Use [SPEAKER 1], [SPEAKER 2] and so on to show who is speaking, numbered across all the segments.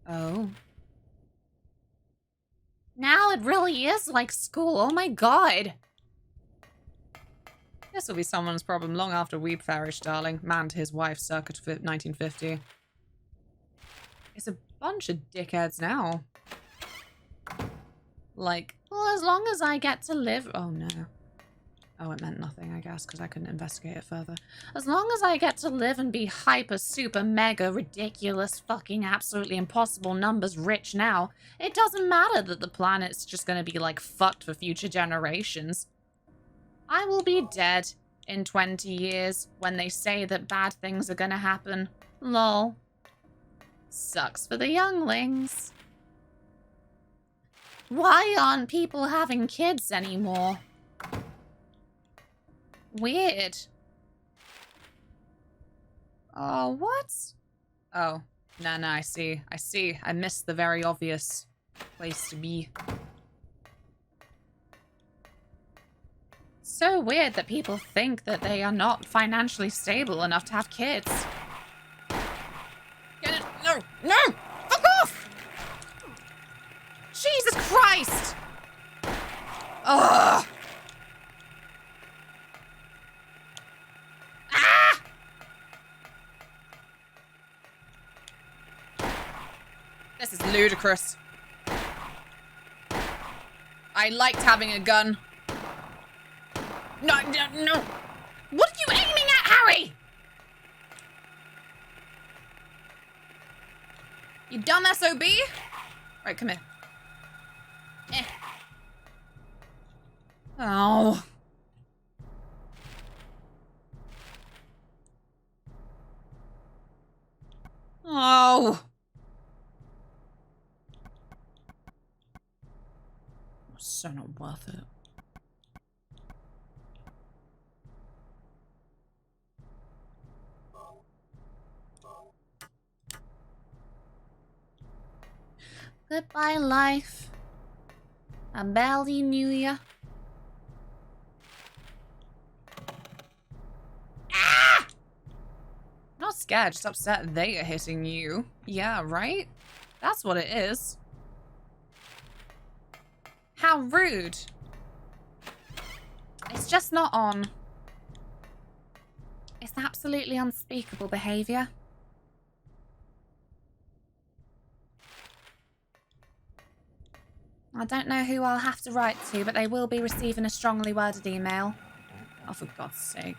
[SPEAKER 1] Oh. Now it really is like school. Oh my god. This will be someone's problem long after we perish, darling. Man to his wife circa 1950. It's a bunch of dickheads now. Like, well, as long as I get to live... Oh, no. Oh, it meant nothing, I guess, because I couldn't investigate it further. As long as I get to live and be hyper, super, mega, ridiculous, fucking, absolutely impossible numbers rich now, it doesn't matter that the planet's just gonna be, like, fucked for future generations. I will be dead in 20 years when they say that bad things are gonna happen. Lol. Sucks for the younglings. Why aren't people having kids anymore? Weird. Oh, what? Oh, no, I see. I missed the very obvious place to be. So weird that people think that they are not financially stable enough to have kids. Get it? No! No! Fuck off! Jesus Christ! Ugh! Ah! This is ludicrous. I liked having a gun. No. What are you aiming at, Harry? You dumb SOB? Right, come here. Eh. Oh. Oh. So not worth it. Goodbye, life. I barely knew ya. Ah! Not scared, just upset they are hitting you. Yeah, right? That's what it is. How rude. It's just not on. It's absolutely unspeakable behavior. I don't know who I'll have to write to, but they will be receiving a strongly worded email. Oh, for God's sake.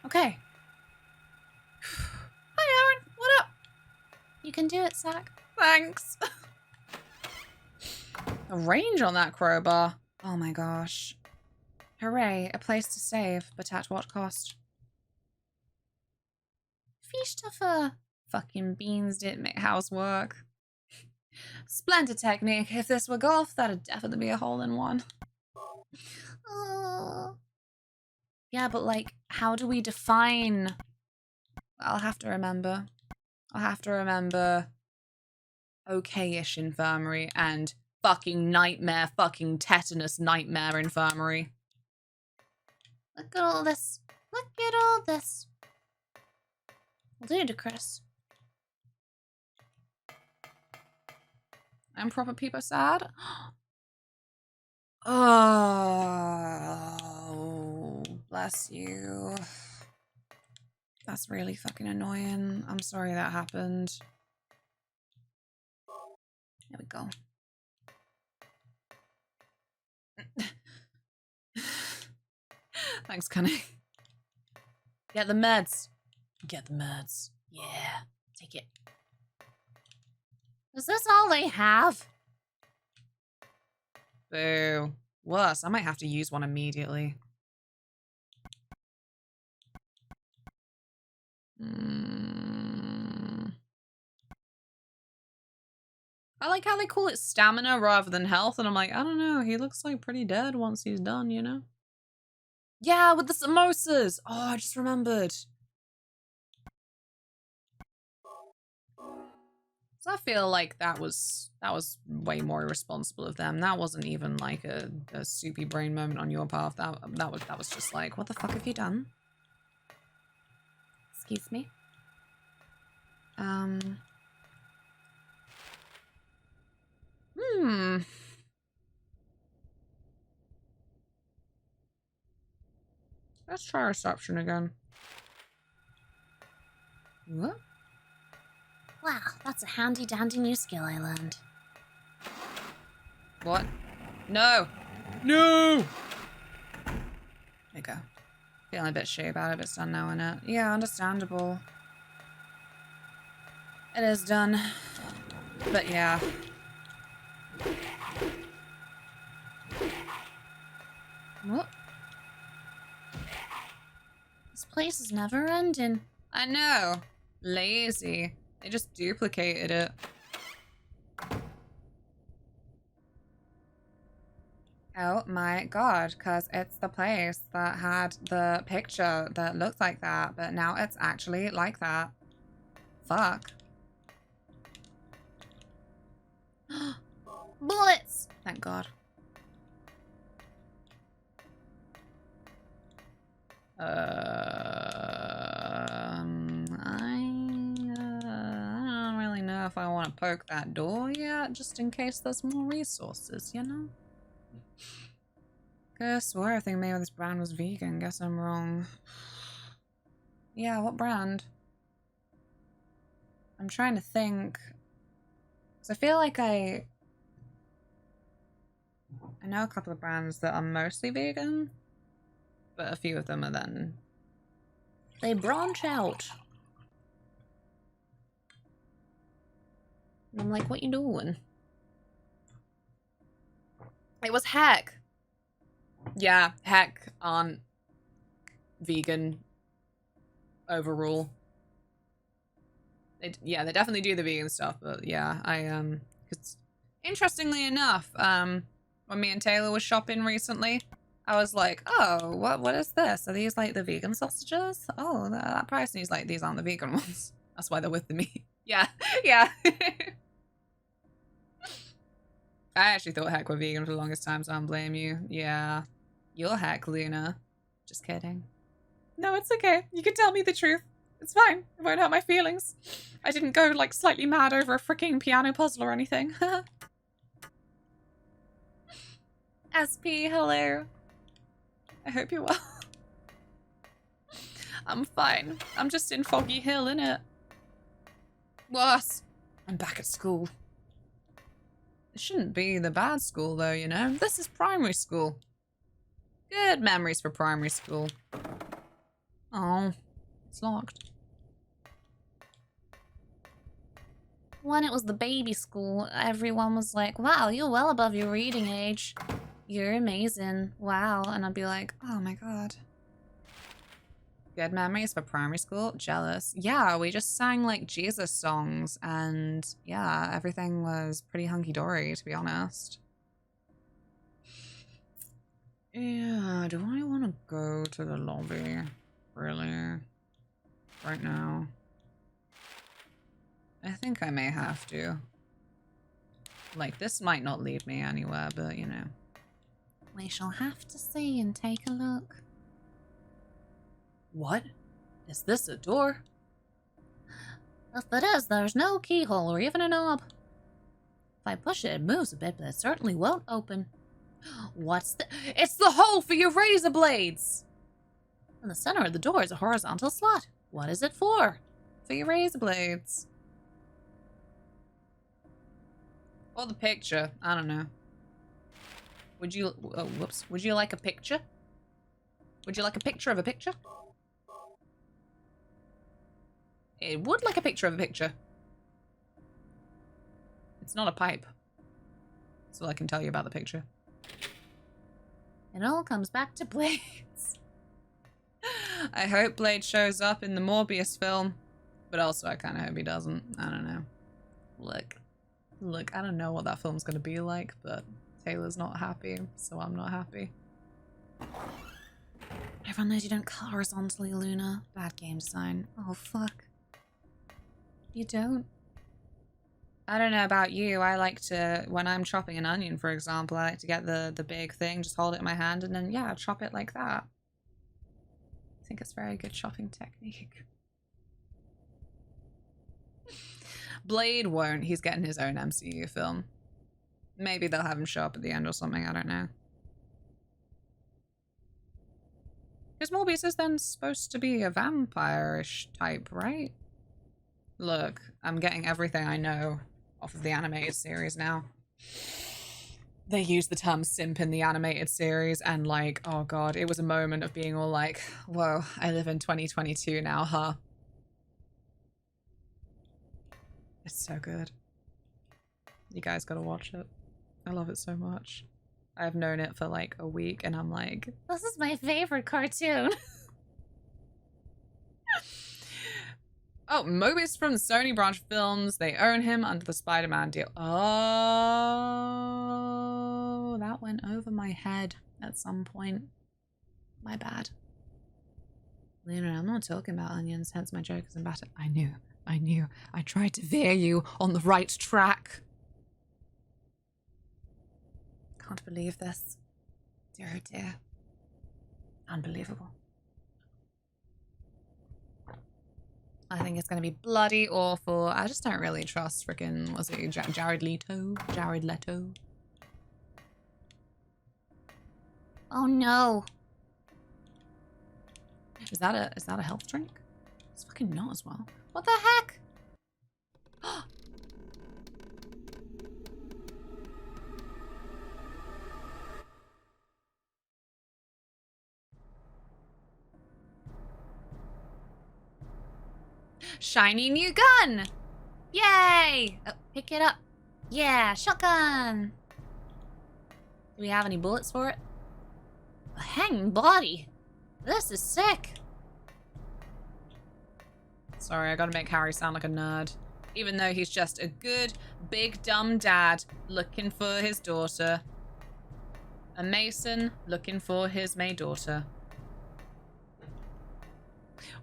[SPEAKER 1] Okay. Hi, Aaron. What up? You can do it, Zach. Thanks. The range on that crowbar. Oh my gosh. Hooray, a place to save, but at what cost? Fischstoffer. Fucking beans didn't make housework. Splendid technique. If this were golf, that'd definitely be a hole-in-one. Yeah, but like, how do we define... I'll have to remember. I'll have to remember okay-ish infirmary and fucking nightmare, fucking tetanus nightmare infirmary. Look at all this. Look at all this. Ludicrous. And proper people sad. Oh, bless you. That's really fucking annoying. I'm sorry that happened. There we go. Thanks, Cunning. Get the meds. Get the meds. Yeah, take it. Is this all they have? Boo. Worse, I might have to use one immediately. I like how they call it stamina rather than health, and I'm like, I don't know, he looks like pretty dead once he's done, you know? Yeah, with the samosas. Oh, I just remembered. So I feel like that was way more irresponsible of them. That wasn't even like a soupy brain moment on your part. That was just like, what the fuck have you done? Excuse me. Let's try reception again. What? Wow, that's a handy dandy new skill I learned. What? No! No! There you go. Feeling a bit shitty about it, but it's done now, innit? Yeah, understandable. It is done. But yeah. What? This place is never ending. I know. Lazy. They just duplicated it. Oh my god, because it's the place that had the picture that looked like that, but now it's actually like that. Fuck. Bullets! Thank god. I don't really know if I want to poke that door yet, just in case there's more resources, you know? Could've swore everything made with this brand was vegan. Guess I'm wrong. Yeah, what brand? I'm trying to think. Because I feel like I know a couple of brands that are mostly vegan, but a few of them are then... they branch out. And I'm like, what you doing? It was Heck. Yeah, Heck aren't vegan overall. Yeah, they definitely do the vegan stuff, but yeah, cause interestingly enough, when me and Taylor was shopping recently, I was like, oh, what is this? Are these like the vegan sausages? Oh, that price. And he's like, these aren't the vegan ones. That's why they're with the meat. Yeah, yeah. I actually thought Heck were vegan for the longest time, so I don't blame you. Yeah. You're Heck, Luna. Just kidding. No, it's okay. You can tell me the truth. It's fine. It won't hurt my feelings. I didn't go, like, slightly mad over a freaking piano puzzle or anything. SP, hello. I hope you're well. I'm fine. I'm just in Foggy Hill, innit? What? I'm back at school. It shouldn't be the bad school, though, you know? This is primary school. Good memories for primary school. Oh, it's locked. When it was the baby school, everyone was like, wow, you're well above your reading age. You're amazing. Wow. And I'd be like, oh my god. Good memories for primary school? Jealous. Yeah, we just sang like Jesus songs and yeah, everything was pretty hunky-dory, to be honest. Yeah, do I want to go to the lobby? Really? Right now? I think I may have to. Like, this might not lead me anywhere, but you know. We shall have to see and take a look. What? Is this a door? If it is, there's no keyhole or even a knob. If I push it, it moves a bit, but it certainly won't open. What's the— it's the hole for your razor blades! In the center of the door is a horizontal slot. What is it for? For your razor blades. Or the picture. I don't know. Would you— oh, whoops. Would you like a picture? Would you like a picture of a picture? It would like a picture of a picture. It's not a pipe. That's all I can tell you about the picture. It all comes back to Blades. I hope Blade shows up in the Morbius film. But also I kind of hope he doesn't. I don't know. Look, I don't know what that film's going to be like, but Taylor's not happy, so I'm not happy. Everyone knows you don't cut horizontally, Luna. Bad game design. Oh, fuck. You don't? I don't know about you. I like to, when I'm chopping an onion, for example, I like to get the big thing, just hold it in my hand, and then, yeah, chop it like that. I think it's very good chopping technique. Blade won't. He's getting his own MCU film. Maybe they'll have him show up at the end or something. I don't know. Because Morbius is then supposed to be a vampire-ish type, right? Look, I'm getting everything I know off of the animated series now. They use the term simp in the animated series, and like, oh god, it was a moment of being all like, whoa, I live in 2022 now, huh? It's so good. You guys gotta watch it. I love it so much. I've known it for like a week and I'm like, this is my favorite cartoon. Oh, Mobius from the Sony branch films. They own him under the Spider-Man deal. Oh, that went over my head at some point. My bad. Luna, I'm not talking about onions, hence my joke is in batter. I knew. I tried to veer you on the right track. Can't believe this. Dear, oh dear. Unbelievable. I think it's going to be bloody awful. I just don't really trust freaking, was it Jared Leto? Jared Leto. Oh no. Is that a health drink? It's fucking not as well. What the heck? Shiny new gun! Yay! Oh, pick it up. Yeah, shotgun! Do we have any bullets for it? A hanging body! This is sick! Sorry, I gotta make Harry sound like a nerd. Even though he's just a good, big, dumb dad looking for his daughter. A Mason looking for his May daughter.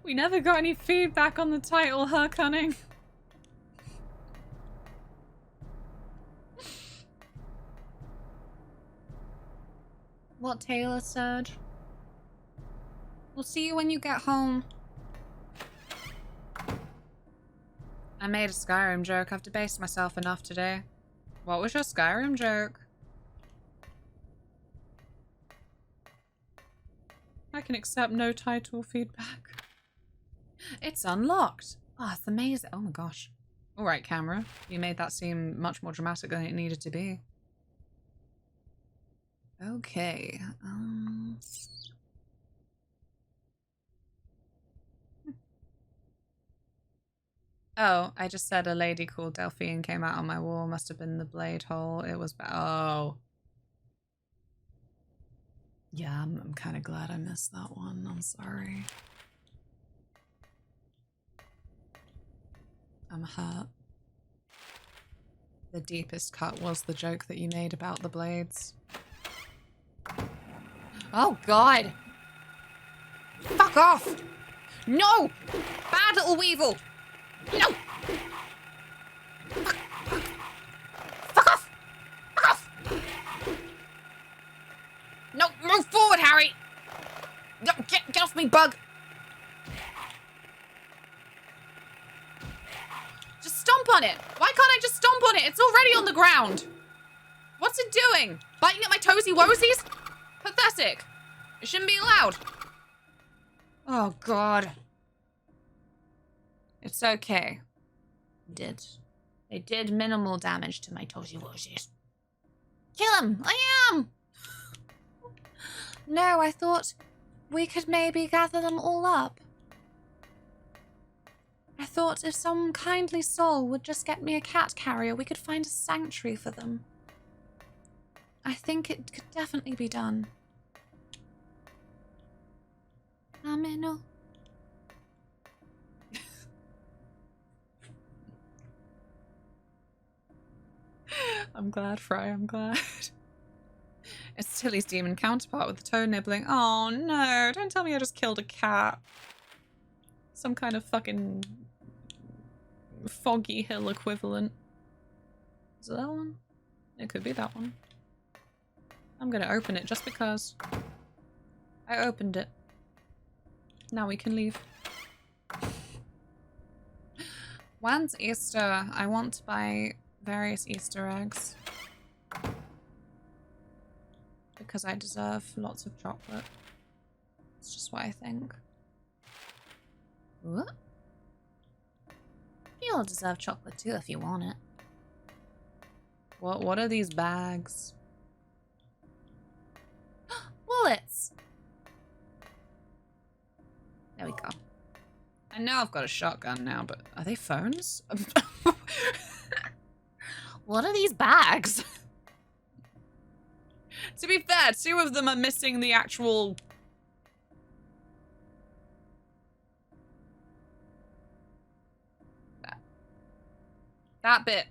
[SPEAKER 1] We never got any feedback on the title, huh, Cunning? What Taylor said? We'll see you when you get home. I made a Skyrim joke. I've debased myself enough today. What was your Skyrim joke? I can accept no title feedback. It's unlocked. Oh, it's amazing. Oh my gosh. All right, camera. You made that seem much more dramatic than it needed to be. Okay. Oh, I just said a lady called Delphine came out on my wall. Must have been the blade hole. It was oh. Yeah, I'm kind of glad I missed that one. I'm sorry. I'm hurt. The deepest cut was the joke that you made about the blades. Oh, God. Fuck off. No. Bad little weevil. No. Fuck. Fuck off. Fuck off. No, move forward, Harry. No, get off me, bug. Just stomp on it. Why can't I just stomp on it? It's already on the ground. What's it doing? Biting at my toesy woesies? Pathetic. It shouldn't be allowed. Oh, God. It's okay. They did minimal damage to my toesy woesies. Kill him! I am! No, I thought we could maybe gather them all up. I thought if some kindly soul would just get me a cat carrier, we could find a sanctuary for them. I think it could definitely be done. Amino. I'm glad, Fry, I'm glad. It's Tilly's demon counterpart with the toe nibbling. Oh no, don't tell me I just killed a cat. Some kind of fucking Foggy Hill equivalent. Is it that one? It could be that one. I'm gonna open it just because. I opened it. Now we can leave. When's Easter? I want to buy various Easter eggs. Because I deserve lots of chocolate. It's just what I think. What? You'll deserve chocolate too if you want it. What are these bags? Bullets! There we go. I know I've got a shotgun now, but are they phones? What are these bags? To be fair, 2 of them are missing the actual... That bit.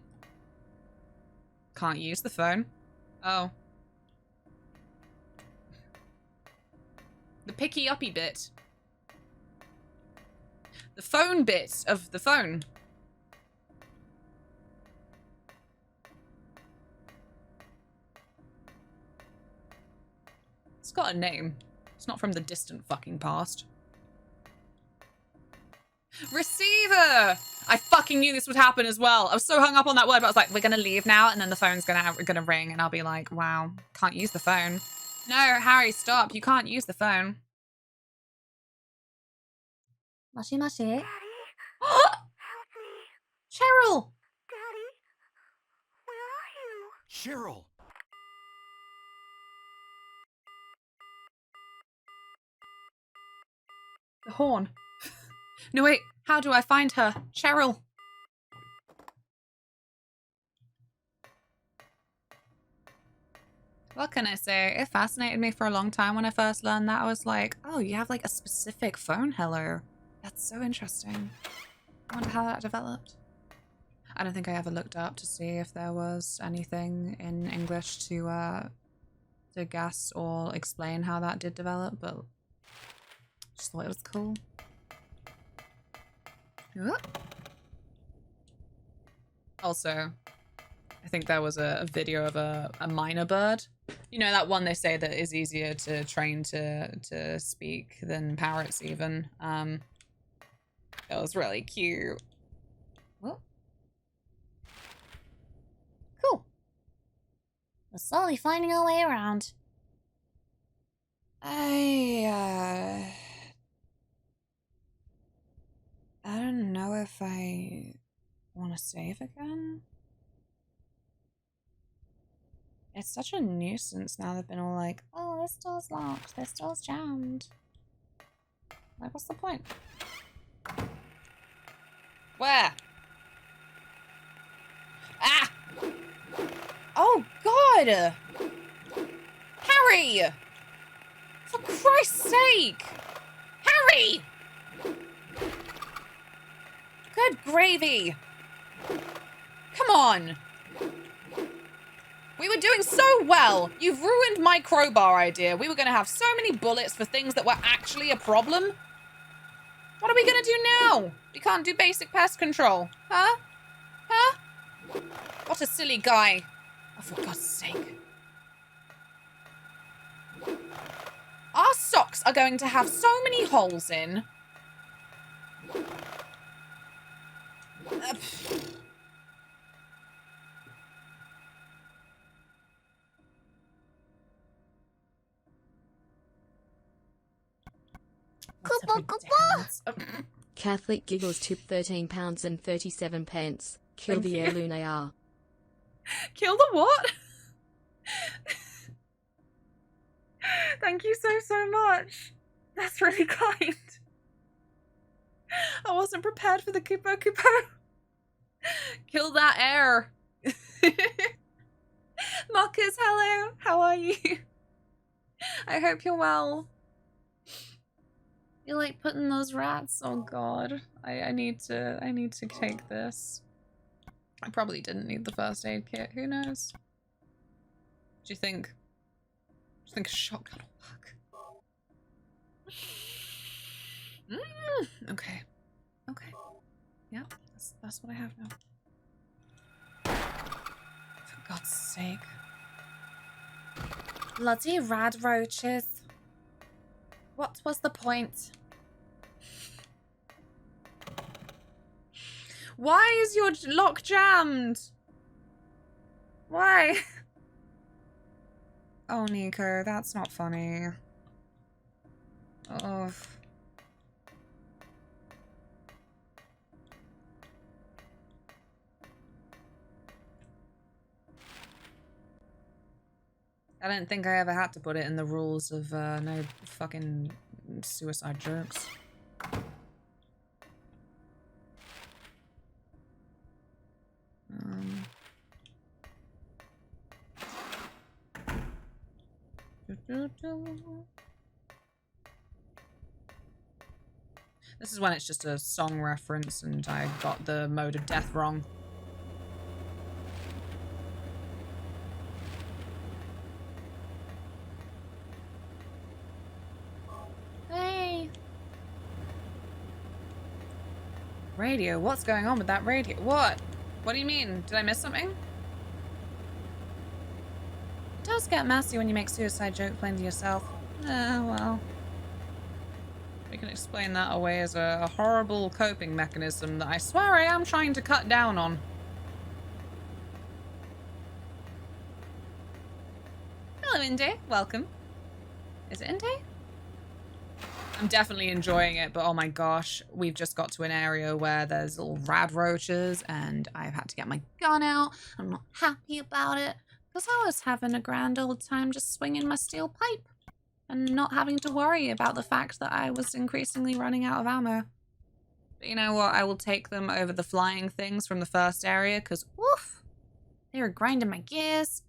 [SPEAKER 1] Can't use the phone. Oh. The picky-uppy bit. The phone bit of the phone. It's got a name. It's not from the distant fucking past. Receiver! I fucking knew this would happen as well. I was so hung up on that word, but I was like, we're gonna leave now, and then the phone's gonna ring, and I'll be like, wow, can't use the phone. No, Harry, stop. You can't use the phone. Mashi mashi. Daddy? Help me. Cheryl! Daddy, where are you?
[SPEAKER 2] Cheryl!
[SPEAKER 1] The horn. No, wait. How do I find her? Cheryl! What can I say? It fascinated me for a long time when I first learned that. I was like, oh, you have like a specific phone hello. That's so interesting. I wonder how that developed. I don't think I ever looked up to see if there was anything in English to guess or explain how that did develop, but just thought it was cool. Ooh. Also, I think there was a video of a minor bird. You know, that one they say that is easier to train to speak than parrots even. That was really cute. Whoa. Cool. We're slowly finding our way around. I don't know if I want to save again. It's such a nuisance now. They've been all like, oh, this door's locked, this door's jammed. Like, what's the point? Where? Ah! Oh, God! Harry! For Christ's sake! Harry! Good gravy! Come on! We were doing so well! You've ruined my crowbar idea. We were gonna have so many bullets for things that were actually a problem. What are we gonna do now? We can't do basic pest control. Huh? Huh? What a silly guy. Oh, for God's sake. Our socks are going to have so many holes in.
[SPEAKER 3] Catholic Giggles tip £13.37. Kill the air lunar.
[SPEAKER 1] Kill the what? Thank you so much. That's really kind. I wasn't prepared for the Kupo Kupo. Kill that air. Marcus, hello. How are you? I hope you're well. You like putting those rats? Oh God. I need to take this. I probably didn't need the first aid kit. Who knows? Do you think I think a shotgun will work. Okay. Okay. Yep, that's what I have now. For God's sake. Bloody rad roaches. What was the point? Why is your lock jammed? Why? Oh, Nico, that's not funny. Ugh. I don't think I ever had to put it in the rules of no fucking suicide jokes. This is when it's just a song reference and I got the mode of death wrong. Hey! Radio? What's going on with that radio? What? What do you mean? Did I miss something? It does get messy when you make suicide joke playing to yourself. Well. We can explain that away as a horrible coping mechanism that I swear I am trying to cut down on. Hello, Inde. Welcome. Is it Inde? I'm definitely enjoying it, but oh my gosh, we've just got to an area where there's little rad roaches and I've had to get my gun out. I'm not happy about it because I was having a grand old time just swinging my steel pipe and not having to worry about the fact that I was increasingly running out of ammo. But you know what? I will take them over the flying things from the first area because, woof, they were grinding my gears.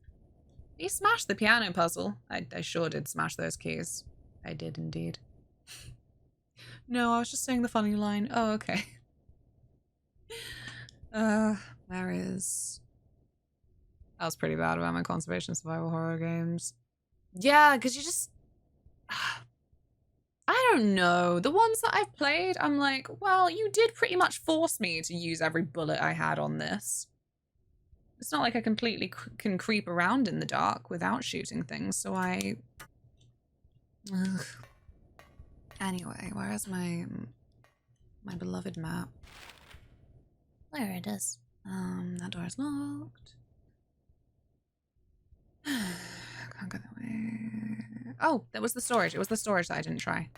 [SPEAKER 1] You smashed the piano puzzle. I sure did smash those keys. I did indeed. No, I was just saying the funny line. Oh, okay. Where is... I was pretty bad about my conservation survival horror games. Yeah, because you just... I don't know. The ones that I've played, I'm like, well, you did pretty much force me to use every bullet I had on this. It's not like I completely can creep around in the dark without shooting things, so I... Ugh. Anyway, where is my beloved map? There it is. That door is locked. Can't go that way. Oh, that was the storage. It was the storage that I didn't try.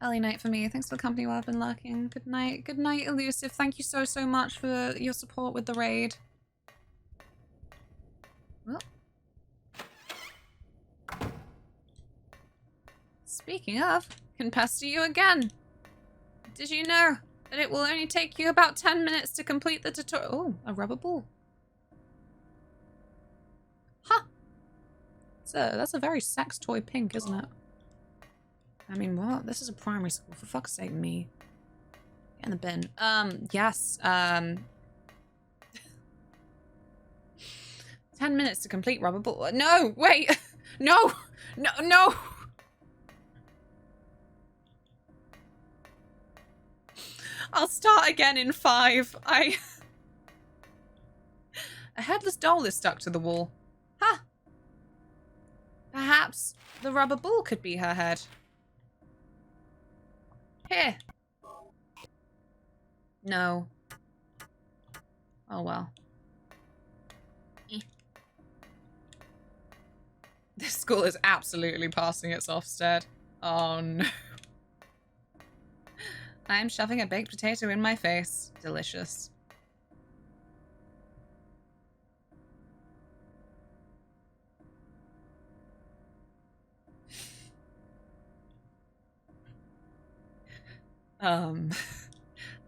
[SPEAKER 1] Early night for me. Thanks for the company while I've been lurking. Good night. Good night, Elusive. Thank you so, so much for your support with the raid. Well. Speaking of, can pester you again. Did you know that it will only take you about 10 minutes to complete the tutorial? Oh, a rubber ball. Huh. So that's a very sex toy pink, isn't it? I mean, what? This is a primary school, for fuck's sake, me. Get in the bin. Yes, 10 minutes to complete rubber ball. No, wait! No! No, no! I'll start again in 5. A headless doll is stuck to the wall. Huh. Perhaps the rubber ball could be her head. Here. No. Oh well. This school is absolutely passing its Ofsted. Oh no. I'm shoving a baked potato in my face. Delicious.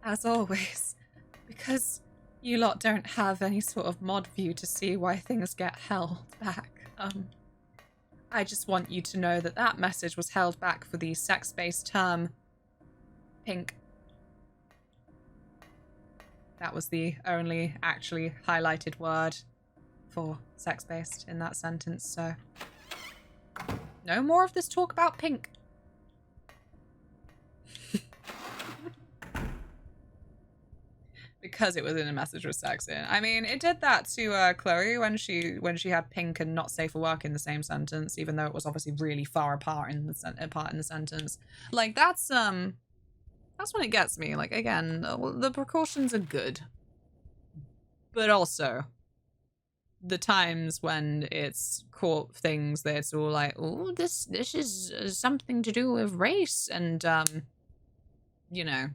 [SPEAKER 1] As always, because you lot don't have any sort of mod view to see why things get held back, I just want you to know that that message was held back for the sex-based term pink. That was the only actually highlighted word for sex-based in that sentence, so No more of this talk about pink. Because it was in a message with sex in. I mean, it did that to Chloe when she had pink and not safe for work in the same sentence, even though it was obviously really far apart in the sentence. Like that's when it gets me. Like again, the precautions are good, but also the times when it's court things that it's all like, oh, this is something to do with race, and you know.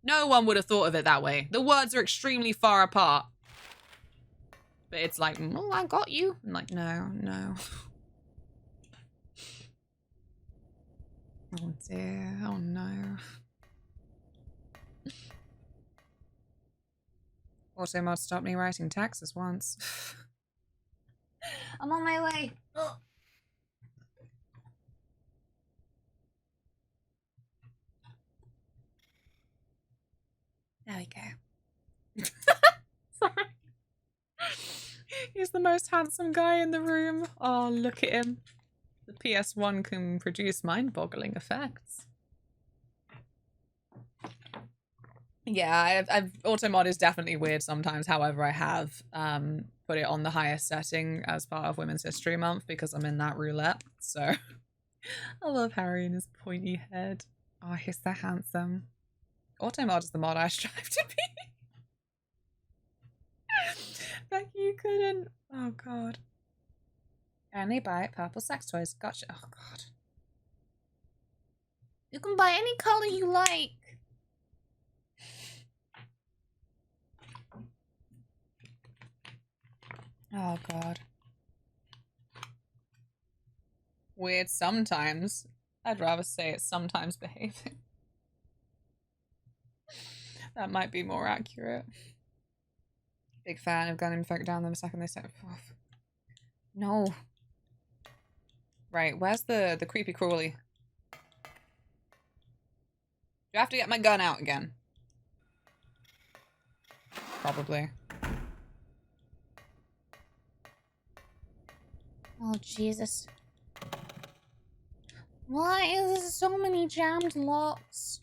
[SPEAKER 1] No one would have thought of it that way. The words are extremely far apart. But it's like, oh, I got you. I'm like, no. Oh dear, oh no. AutoMod stopped me writing taxes once. I'm on my way. Ugh. There we go. Sorry. He's the most handsome guy in the room. Oh, look at him. The PS1 can produce mind-boggling effects. Yeah, I've AutoMod is definitely weird sometimes. However, I have put it on the highest setting as part of Women's History Month because I'm in that roulette. So I love Harry and his pointy head. Oh, he's so handsome. AutoMod is the mod I strive to be. Becky, you couldn't. Oh god. Only buy purple sex toys. Gotcha. Oh god. You can buy any color you like. Oh god. Weird sometimes. I'd rather say it's sometimes behaving. That might be more accurate. Big fan of gunning folk down them the second they step off. No. Right, where's the creepy crawly? Do I have to get my gun out again? Probably. Oh, Jesus. Why is there so many jammed locks?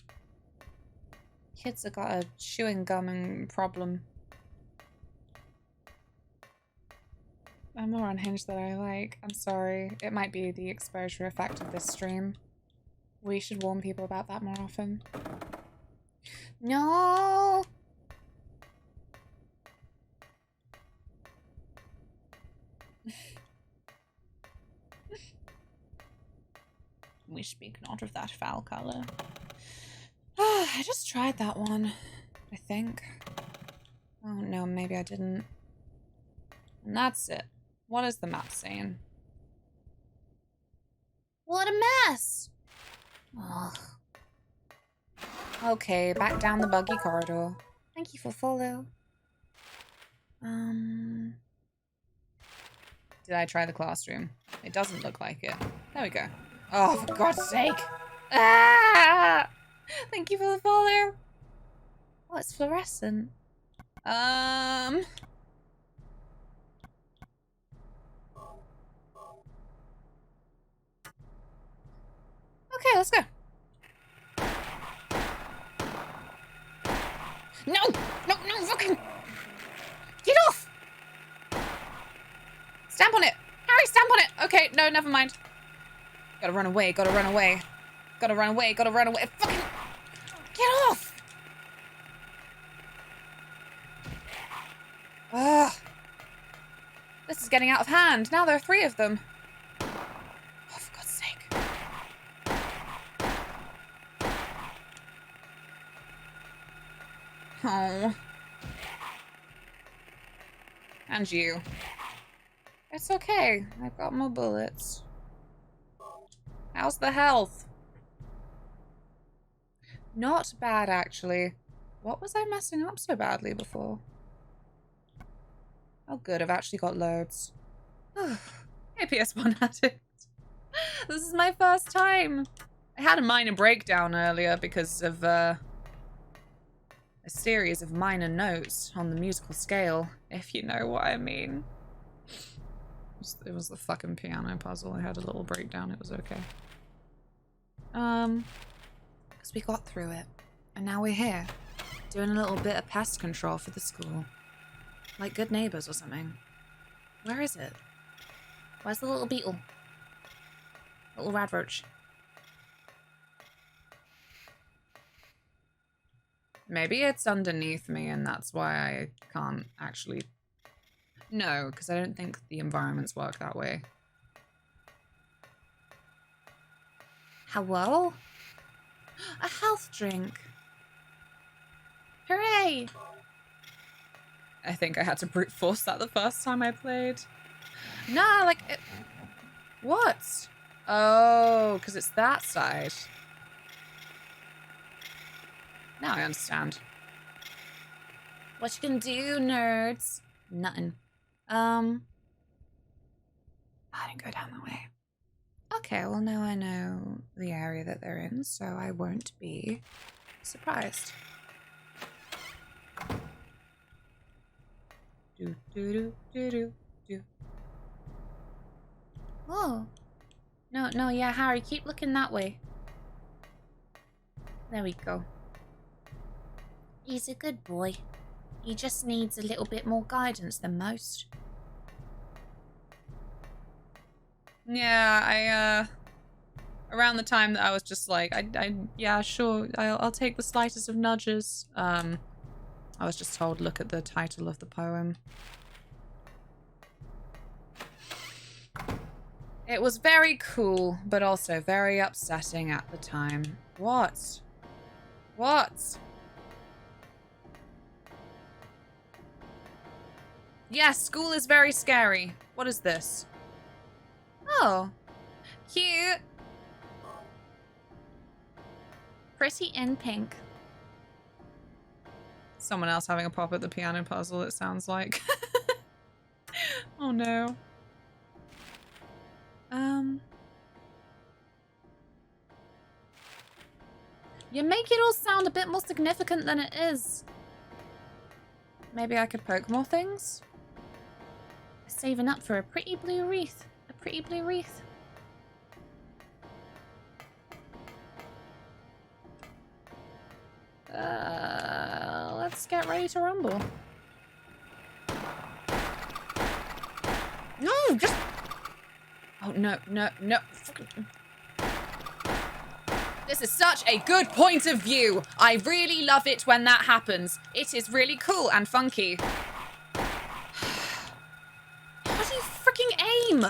[SPEAKER 1] Kids have got a chewing gum problem. I'm more unhinged than I like. I'm sorry. It might be the exposure effect of this stream. We should warn people about that more often. No! We speak not of that foul color. I just tried that one, I think. Oh no, maybe I didn't. And that's it. What is the map saying? What a mess! Ugh. Okay, back down the buggy corridor. Thank you for follow. Did I try the classroom? It doesn't look like it. There we go. Oh, for God's sake! Ah! Thank you for the follow. Oh, it's fluorescent. Okay, let's go. No! No, fucking! Get off! Stamp on it! Harry, stamp on it! Okay, no, never mind. Gotta run away, gotta run away. Gotta run away, gotta run away. Fucking... Get off! Ugh. This is getting out of hand. Now there are 3 of them. Oh, for God's sake. Oh. And you. It's okay. I've got more bullets. How's the health? Not bad, actually. What was I messing up so badly before? Oh, good. I've actually got loads. Hey, PS1 addict. This is my first time. I had a minor breakdown earlier because of a series of minor notes on the musical scale, if you know what I mean. It was the fucking piano puzzle. I had a little breakdown. It was okay. Because we got through it. And now we're here. Doing a little bit of pest control for the school. Like good neighbors or something. Where is it? Where's the little beetle? Little radroach. Maybe it's underneath me and that's why I can't actually... No, because I don't think the environments work that way. Hello? A health drink. Hooray! I think I had to brute force that the first time I played. No, like... What? Oh, because it's that side. Now I understand. What you can do, nerds? Nothing. I didn't go down that way. Okay, well now I know the area that they're in, so I won't be surprised. Do do do do do do. Oh. No, yeah, Harry, keep looking that way. There we go. He's a good boy. He just needs a little bit more guidance than most. Yeah, around the time that I was just like, yeah, sure, I'll take the slightest of nudges. I was just told, look at the title of the poem. It was very cool, but also very upsetting at the time. What? What? Yes, school is very scary. What is this? Oh, cute. Pretty in pink. Someone else having a pop at the piano puzzle, it sounds like. Oh no. You make it all sound a bit more significant than it is. Maybe I could poke more things? Saving up for a pretty blue wreath. A pretty blue wreath. Let's get ready to rumble. No, just... Oh, no. This is such a good point of view. I really love it when that happens. It is really cool and funky. How do you freaking aim?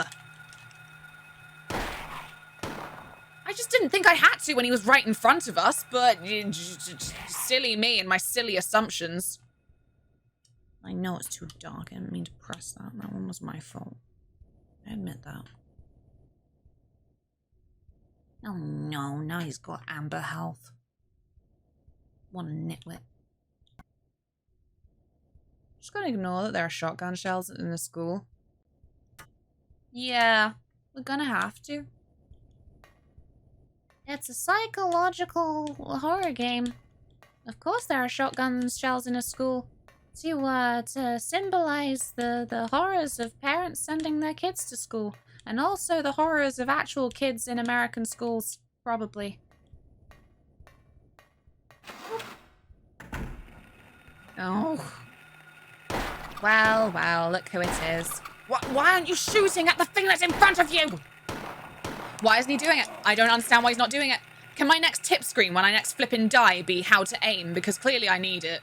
[SPEAKER 1] I just didn't think I had to when he was right in front of us, but silly me and my silly assumptions. I know it's too dark. I didn't mean to press that. That one was my fault. I admit that. Oh no, now he's got amber health. What a nitwit. Just gonna ignore that there are shotgun shells in the school. Yeah, we're gonna have to. It's a psychological horror game. Of course there are shotgun shells in a school. To symbolize the horrors of parents sending their kids to school. And also the horrors of actual kids in American schools, probably. Oh. Well, look who it is. Why aren't you shooting at the thing that's in front of you? Why isn't he doing it? I don't understand why he's not doing it. Can my next tip screen when I next flippin' die be how to aim? Because clearly I need it.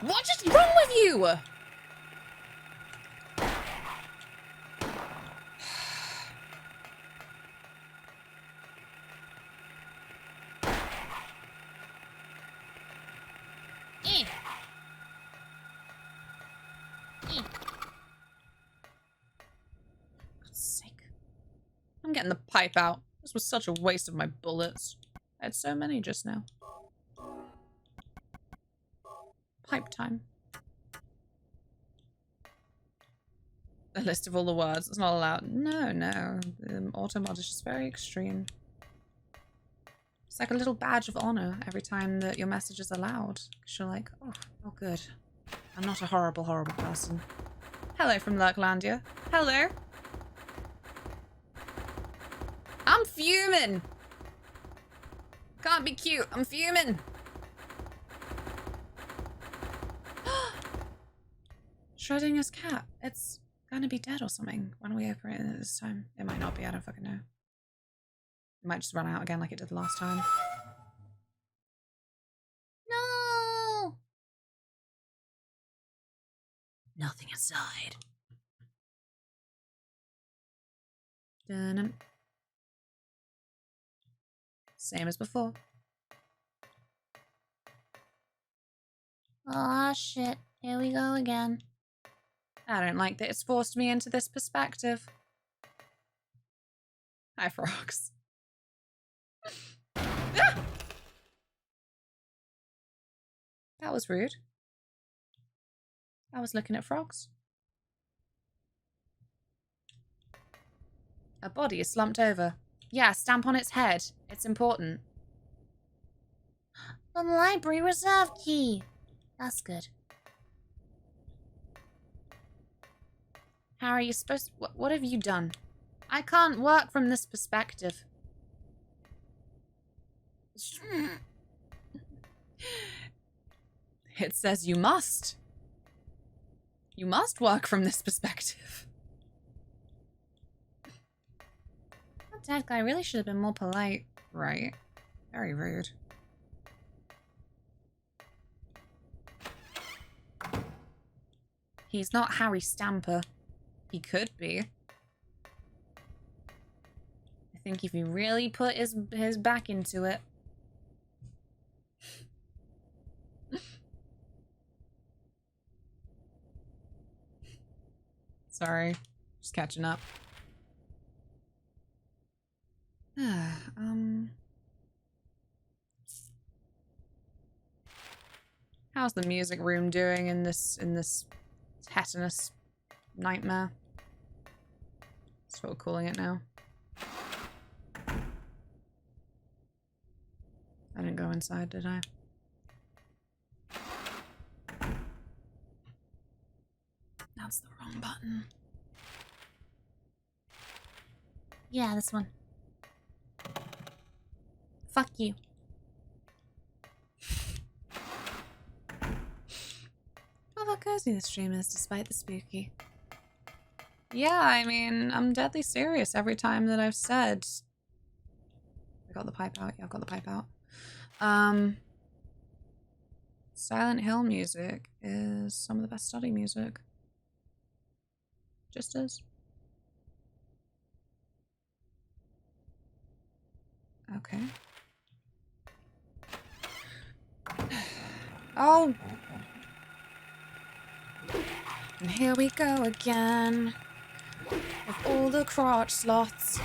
[SPEAKER 1] What is wrong with you? God's sake. I'm getting the pipe out. This was such a waste of my bullets. I had so many just now. Pipe time. A list of all the words. It's not allowed. No. The auto mod is just very extreme. It's like a little badge of honor every time that your message is allowed. Because you're like, oh good. I'm not a horrible, horrible person. Hello from Lurklandia. Hello. I'm fuming. Can't be cute. I'm fuming. Schrodinger's cat. It's gonna be dead or something. Why don't we open it this time? It might not be. I don't fucking know. It might just run out again like it did the last time. No! Nothing inside. Dun-dun. Same as before. Aw, shit. Here we go again. I don't like that it's forced me into this perspective. Hi, frogs. Ah! That was rude. I was looking at frogs. A body is slumped over. Yeah, stamp on its head. It's important. The library reserve key. That's good. Harry, you're supposed to... What have you done? I can't work from this perspective. It says you must. You must work from this perspective. That dead guy really should have been more polite. Right. Very rude. He's not Harry Stamper. He could be. I think if he really put his back into it. Sorry. Just catching up. How's the music room doing in this tetanus nightmare? That's what we're calling it now. I didn't go inside, did I? That's the wrong button. Yeah, this one. Fuck you. Oh, how cozy this stream is, despite the spooky. Yeah, I mean, I'm deadly serious every time that I've said... I got the pipe out. Yeah, I've got the pipe out. Silent Hill music is some of the best study music. Just is. Okay. Oh! And here we go again. With all the crotch slots.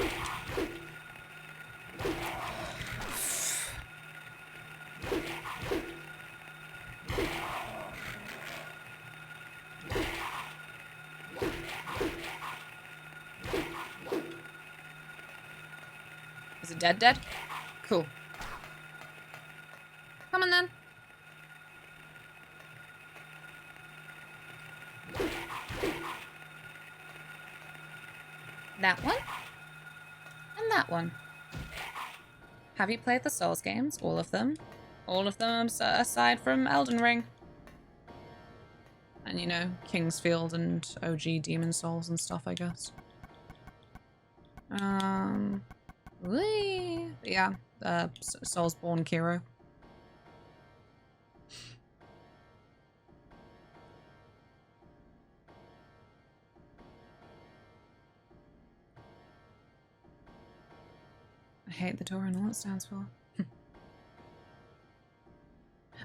[SPEAKER 1] Is it dead? Cool. Come on then. That one. And that one. Have you played the Souls games? All of them? All of them aside from Elden Ring. And, you know, Kingsfield and OG Demon Souls and stuff, I guess. Whee! Yeah, Soulsborne Kiro. I hate the door and all it stands for.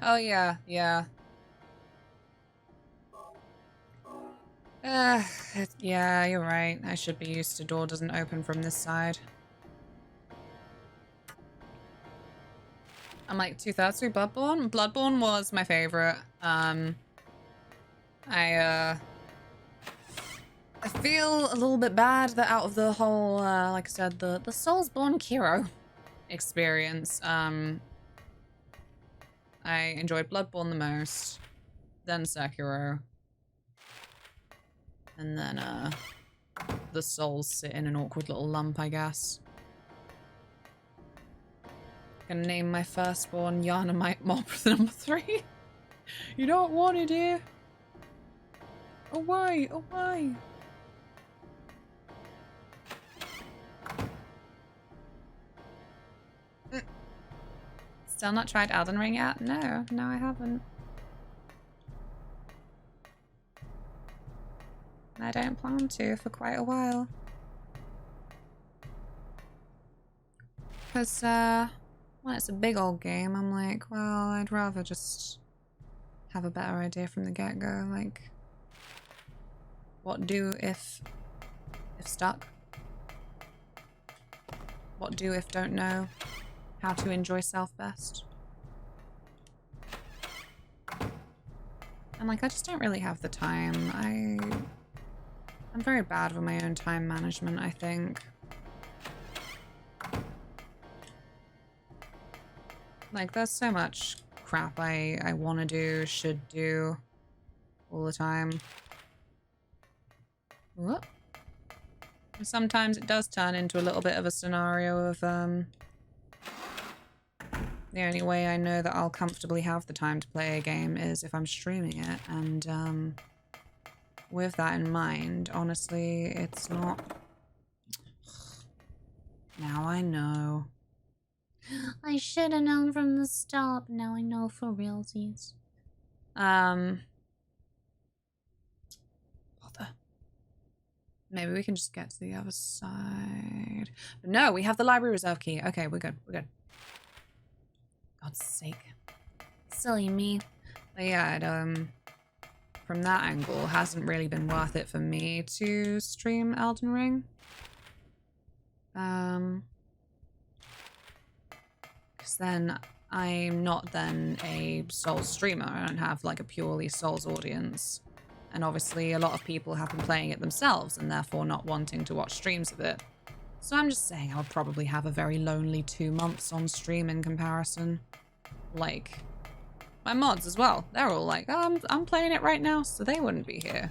[SPEAKER 1] Oh yeah, yeah. Yeah, you're right. I should be used to door doesn't open from this side. I'm like 2/3 through Bloodborne. Bloodborne was my favorite. I feel a little bit bad that out of the whole, like I said, the Soulsborne Kiro experience, I enjoyed Bloodborne the most, then Sekiro. And then the souls sit in an awkward little lump, I guess. Gonna name my firstborn Yarnamite Mob number 3. You don't want it, dear. Oh, why? Oh, why? Still not tried Elden Ring yet? No, I haven't. I don't plan to for quite a while. Because, when it's a big old game, I'm like, well, I'd rather just have a better idea from the get-go. Like, what do if stuck? What do if don't know how to enjoy self best? And like, I just don't really have the time. I'm very bad with my own time management, I think. Like, there's so much crap I want to do, should do, all the time. What? Sometimes it does turn into a little bit of a scenario of, the only way I know that I'll comfortably have the time to play a game is if I'm streaming it, and, with that in mind, honestly, it's not... Now I know. I should have known from the start, but now I know for realsies. Bother. Maybe we can just get to the other side. But no, we have the library reserve key. Okay, we're good. We're good. God's sake. Silly me. But yeah, it, from that angle, hasn't really been worth it for me to stream Elden Ring. Because then I'm not then a Souls streamer. I don't have like a purely Souls audience. And obviously a lot of people have been playing it themselves and therefore not wanting to watch streams of it. So I'm just saying I would probably have a very lonely 2 months on stream in comparison. Like, my mods as well. They're all like, oh, I'm playing it right now, so they wouldn't be here.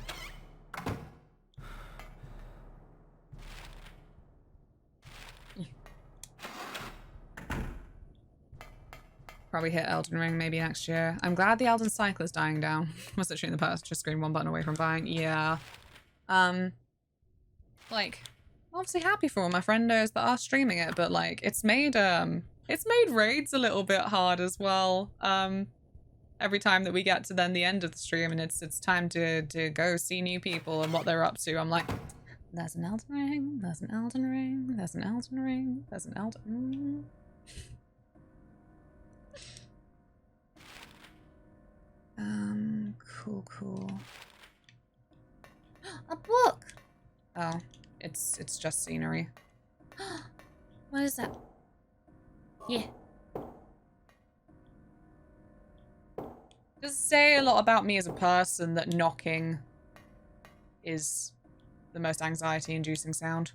[SPEAKER 1] Probably hit Elden Ring maybe next year. I'm glad the Elden Cycle is dying down. Was literally in the purchase screen, 1 button away from buying. Yeah. Like, obviously happy for all my friendos that are streaming it, but like, it's made raids a little bit hard as well. Every time that we get to then the end of the stream and it's time to go see new people and what they're up to, I'm like, there's an Elden Ring, there's an Elden Ring, there's an Elden Ring, there's an Elden... Cool. A book! Oh, it's just scenery. What is that? Yeah. Does it say a lot about me as a person that knocking is the most anxiety-inducing sound?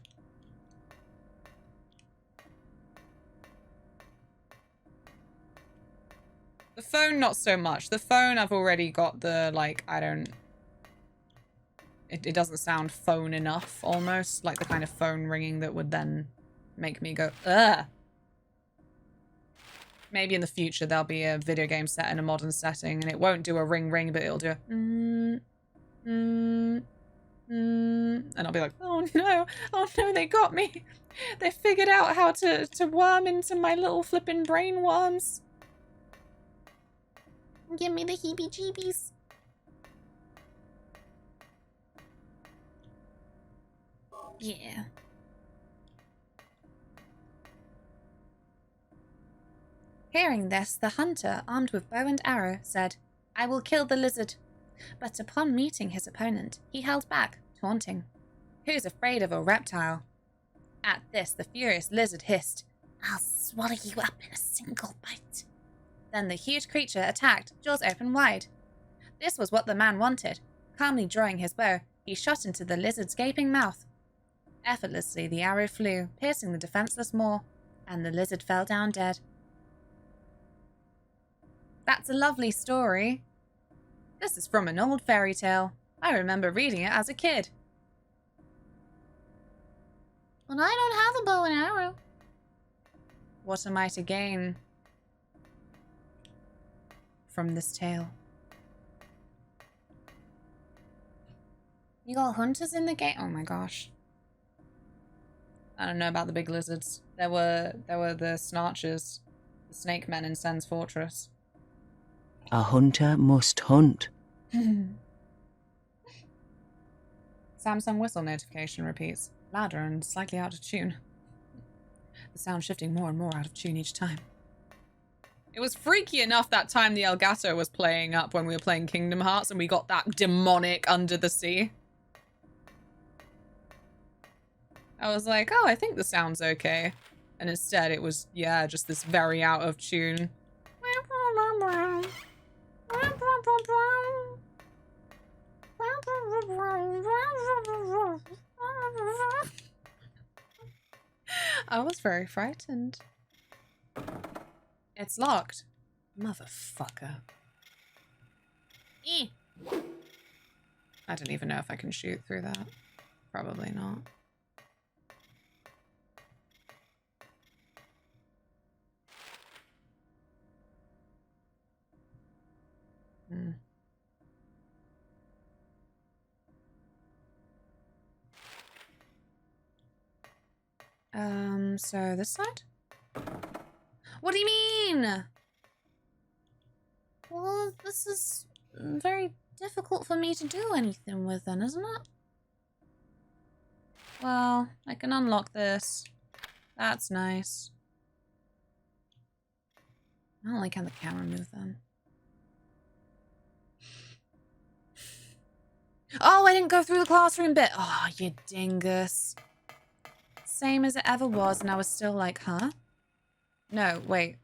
[SPEAKER 1] The phone, not so much. The phone, I've already got the, like, I don't... It doesn't sound phone enough, almost. Like the kind of phone ringing that would then make me go, ugh. Maybe in the future there'll be a video game set in a modern setting and it won't do a ring, but it'll do a and I'll be like, oh no, they got me. They figured out how to worm into my little flippin' brain worms. Give me the heebie-jeebies. Yeah. Hearing this, the hunter, armed with bow and arrow, said, I will kill the lizard. But upon meeting his opponent, he held back, taunting. Who's afraid of a reptile? At this, the furious lizard hissed, I'll swallow you up in a single bite. Then the huge creature attacked, jaws open wide. This was what the man wanted. Calmly drawing his bow, he shot into the lizard's gaping mouth. Effortlessly, the arrow flew, piercing the defenseless maw, and the lizard fell down dead. That's a lovely story. This is from an old fairy tale. I remember reading it as a kid. But I don't have a bow and arrow. What am I to gain from this tale? You got hunters in the game? Oh my gosh. I don't know about the big lizards. There were the snarchers, the snake men in Sen's fortress.
[SPEAKER 2] A hunter must hunt.
[SPEAKER 1] Samsung whistle notification repeats. Louder and slightly out of tune. The sound shifting more and more out of tune each time. It was freaky enough that time the Elgato was playing up when we were playing Kingdom Hearts and we got that demonic under the sea. I was like, oh, I think the sound's okay. And instead it was, yeah, just this very out of tune. I was very frightened. It's locked. Motherfucker. I don't even know if I can shoot through that. Probably not. So this side? What do you mean? Well, this is very difficult for me to do anything with then, isn't it? Well, I can unlock this. That's nice. I don't like how the camera moved then. Oh, I didn't go through the classroom bit. Oh, you dingus. Same as it ever was, and I was still like, huh? No, wait.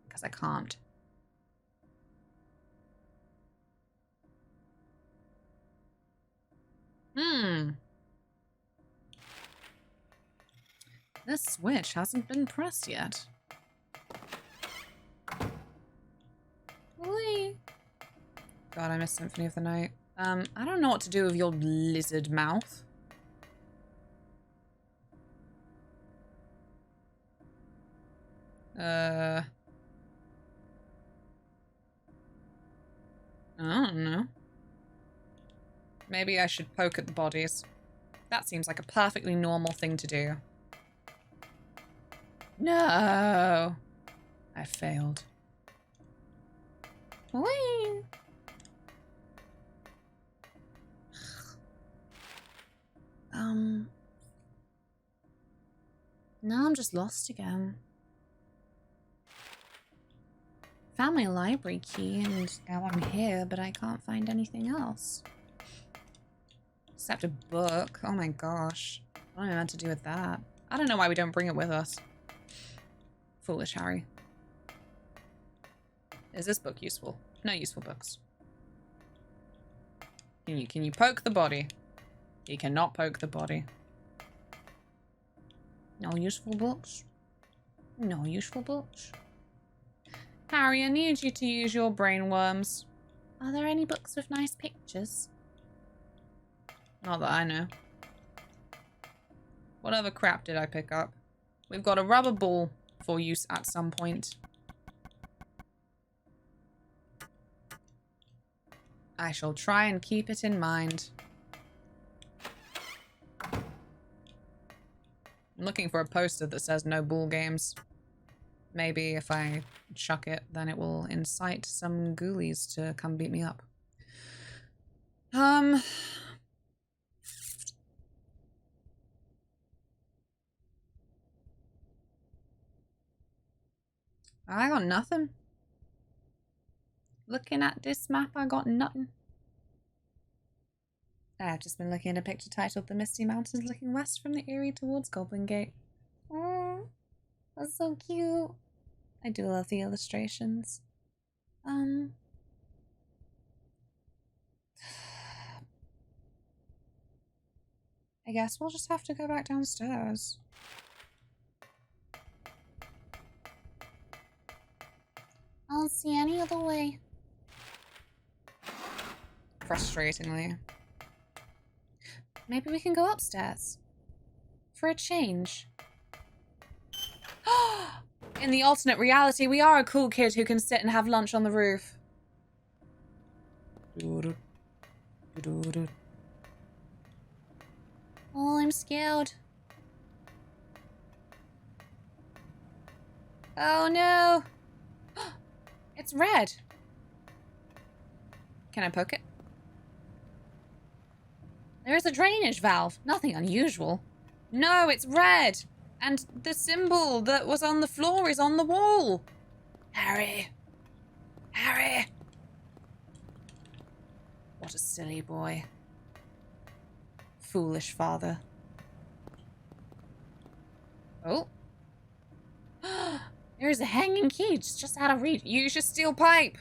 [SPEAKER 1] Because I can't. This switch hasn't been pressed yet. Whee! God, I missed Symphony of the Night. I don't know what to do with your lizard mouth. I don't know. Maybe I should poke at the bodies. That seems like a perfectly normal thing to do. No! I failed. Whee! Now I'm just lost again. Found my library key and now I'm here, but I can't find anything else. Except a book. Oh my gosh. What am I meant to do with that? I don't know why we don't bring it with us. Foolish Harry. Is this book useful? No useful books. Can you poke the body? You cannot poke the body. No useful books? No useful books? Harry, I need you to use your brain worms. Are there any books with nice pictures? Not that I know. What other crap did I pick up? We've got a rubber ball for use at some point. I shall try and keep it in mind. I'm looking for a poster that says no ball games. Maybe if I chuck it, then it will incite some ghoulies to come beat me up. I got nothing. Looking at this map, I got nothing. I've just been looking at a picture titled The Misty Mountains Looking West from the Eyrie Towards Goblin Gate. Oh, that's so cute. I do love the illustrations. I guess we'll just have to go back downstairs. I don't see any other way. Frustratingly. Maybe we can go upstairs. For a change. In the alternate reality, we are a cool kid who can sit and have lunch on the roof. Oh, I'm scared. Oh no! It's red. Can I poke it? There is a drainage valve. Nothing unusual. No, it's red. And the symbol that was on the floor is on the wall. Harry. Harry. What a silly boy. Foolish father. Oh. There's a hanging key. It's just out of reach. Use your steel pipe.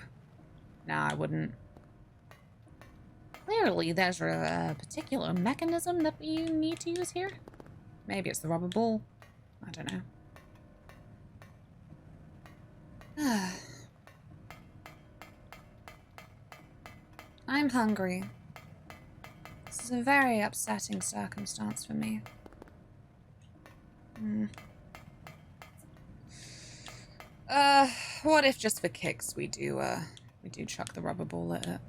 [SPEAKER 1] Nah, I wouldn't. Clearly, there's a particular mechanism that we need to use here. Maybe it's the rubber ball. I don't know. I'm hungry. This is a very upsetting circumstance for me. What if just for kicks we do chuck the rubber ball at it?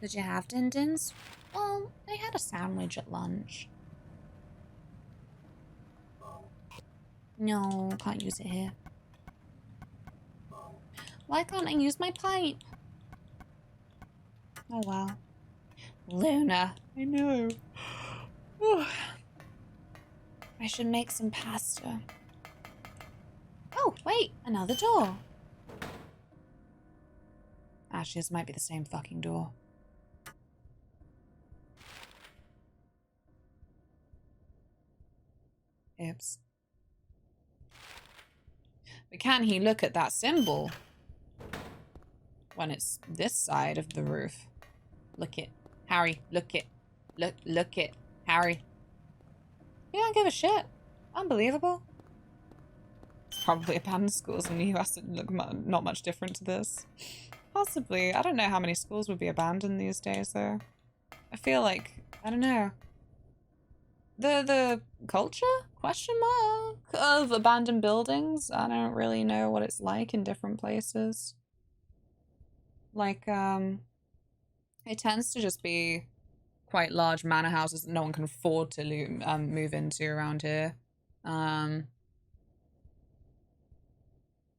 [SPEAKER 1] Did you have din-dins? Well, they had a sandwich at lunch. No, can't use it here. Why can't I use my pipe? Oh well. Luna. I know. I should make some pasta. Oh, wait, another door. Actually, this might be the same fucking door. Oops. But can he look at that symbol when it's this side of the roof? Look it. Harry, look it. Look it. Harry. He don't give a shit. Unbelievable. It's probably abandoned schools in the US that look not much different to this. Possibly. I don't know how many schools would be abandoned these days, though. I feel like, I don't know. The culture, question mark, of abandoned buildings. I don't really know what it's like in different places. Like, it tends to just be quite large manor houses that no one can afford to move into around here.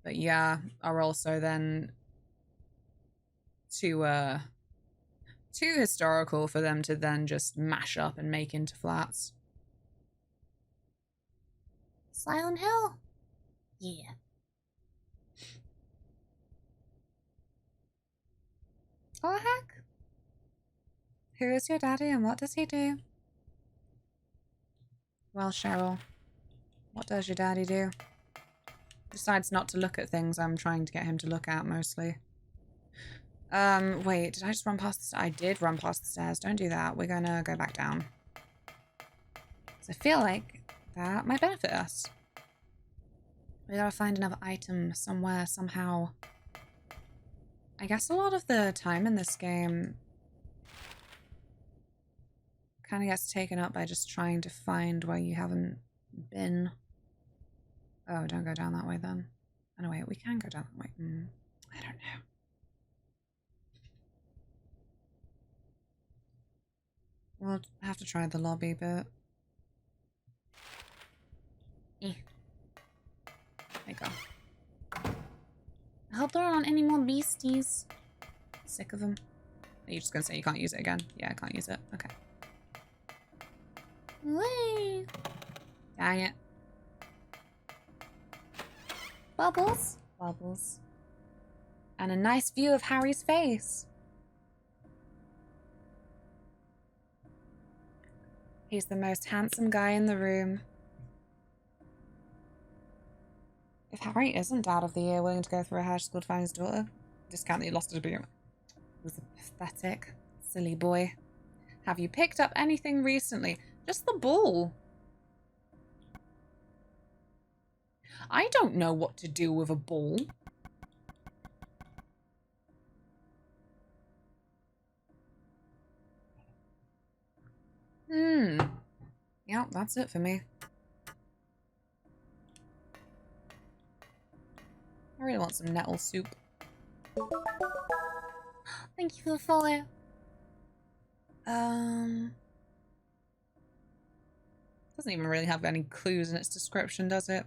[SPEAKER 1] But yeah, are also then too historical for them to then just mash up and make into flats. Silent Hill? Yeah. Oh heck. Who is your daddy and what does he do? Well, Cheryl, what does your daddy do? Decides not to look at things I'm trying to get him to look at, mostly. Wait, did I just run past the stairs? I did run past the stairs. Don't do that. We're gonna go back down. So I feel like that might benefit us. We gotta find another item somewhere, somehow. I guess a lot of the time in this game kind of gets taken up by just trying to find where you haven't been. Oh, don't go down that way then. Oh, no, wait, we can go down that way. I don't know. We'll have to try the lobby, but... There you go. I hope there aren't any more beasties. Sick of them. Are you just gonna say you can't use it again? Yeah, I can't use it. Okay. Whee! Dang it. Bubbles. Bubbles. And a nice view of Harry's face. He's the most handsome guy in the room. If Harry isn't out of the year willing to go through a high school to find his daughter, discount that you lost at a beginning. It was pathetic. Silly boy. Have you picked up anything recently? Just the ball. I don't know what to do with a ball. Yeah, that's it for me. I really want some nettle soup. Thank you for the follow. Doesn't even really have any clues in its description, does it?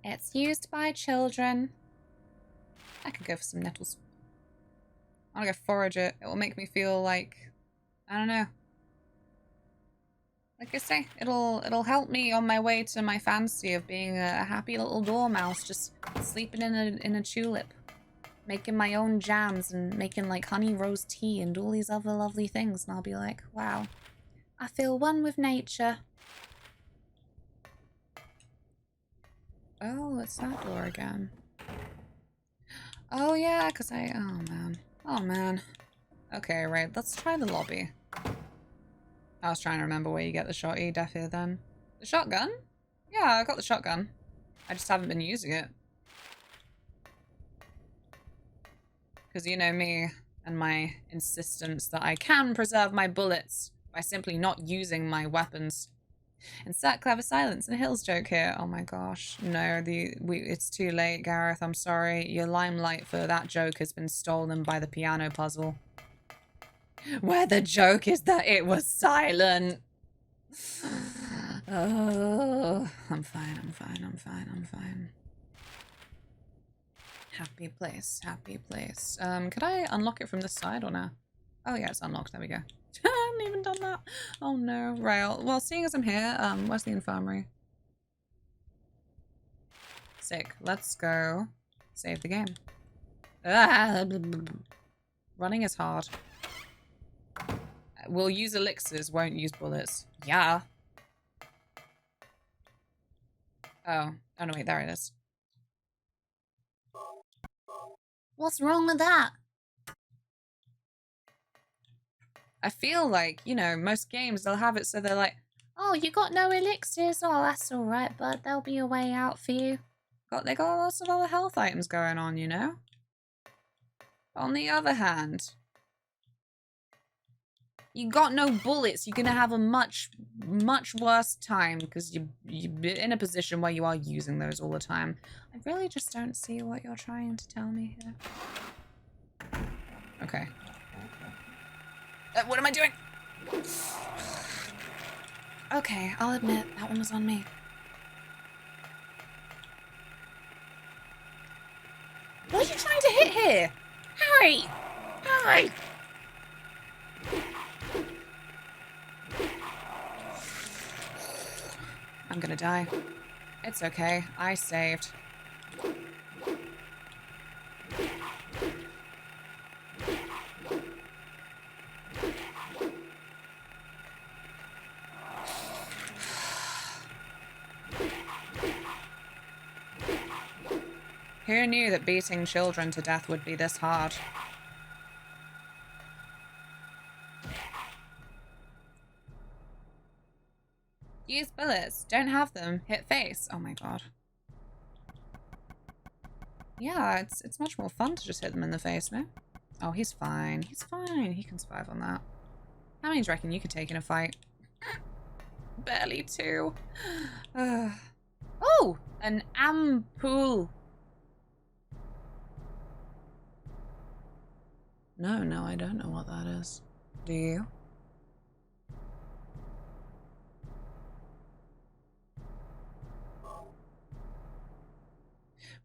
[SPEAKER 1] It's used by children. I could go for some nettles. I want to go forage it. It will make me feel like, I don't know. Like I say, it'll help me on my way to my fantasy of being a happy little dormouse, just sleeping in a tulip, making my own jams and making like honey rose tea and all these other lovely things. And I'll be like, wow, I feel one with nature. Oh, it's that door again. Oh yeah, cause oh man. Oh man. Okay, right, let's try the lobby. I was trying to remember where you get the shotty deaf here then. The shotgun? Yeah, I got the shotgun. I just haven't been using it. Because you know me and my insistence that I can preserve my bullets by simply not using my weapons. Insert clever silence and Hill's joke here. Oh my gosh. No, it's too late, Gareth. I'm sorry. Your limelight for that joke has been stolen by the piano puzzle. Where the joke is that it was silent. Oh, I'm fine, I'm fine, I'm fine, I'm fine. Happy place, happy place. Could I unlock it from this side or no? Oh yeah, it's unlocked, there we go. I haven't even done that. Oh no, right. Well, seeing as I'm here, where's the infirmary? Sick, let's go save the game. Running is hard. We'll use elixirs, won't use bullets. Yeah. Oh no, wait, there it is. What's wrong with that? I feel like, you know, most games, they'll have it so they're like, oh, you got no elixirs? Oh, that's alright, bud. There'll be a way out for you. They got lots of other health items going on, you know? On the other hand, you got no bullets. You're gonna have a much worse time because you're in a position where you are using those all the time. I really just don't see what you're trying to tell me here. Okay. What am I doing? Okay, I'll admit that one was on me. What are you trying to hit here? Harry! Harry! I'm gonna die. It's okay. I saved. Who knew that beating children to death would be this hard? Use bullets. Don't have them. Hit face. Oh my god. Yeah, it's much more fun to just hit them in the face, no? Oh, he's fine. He's fine. He can survive on that. How many do you reckon you could take in a fight? Barely 2. Oh! An ampoule. No, I don't know what that is. Do you?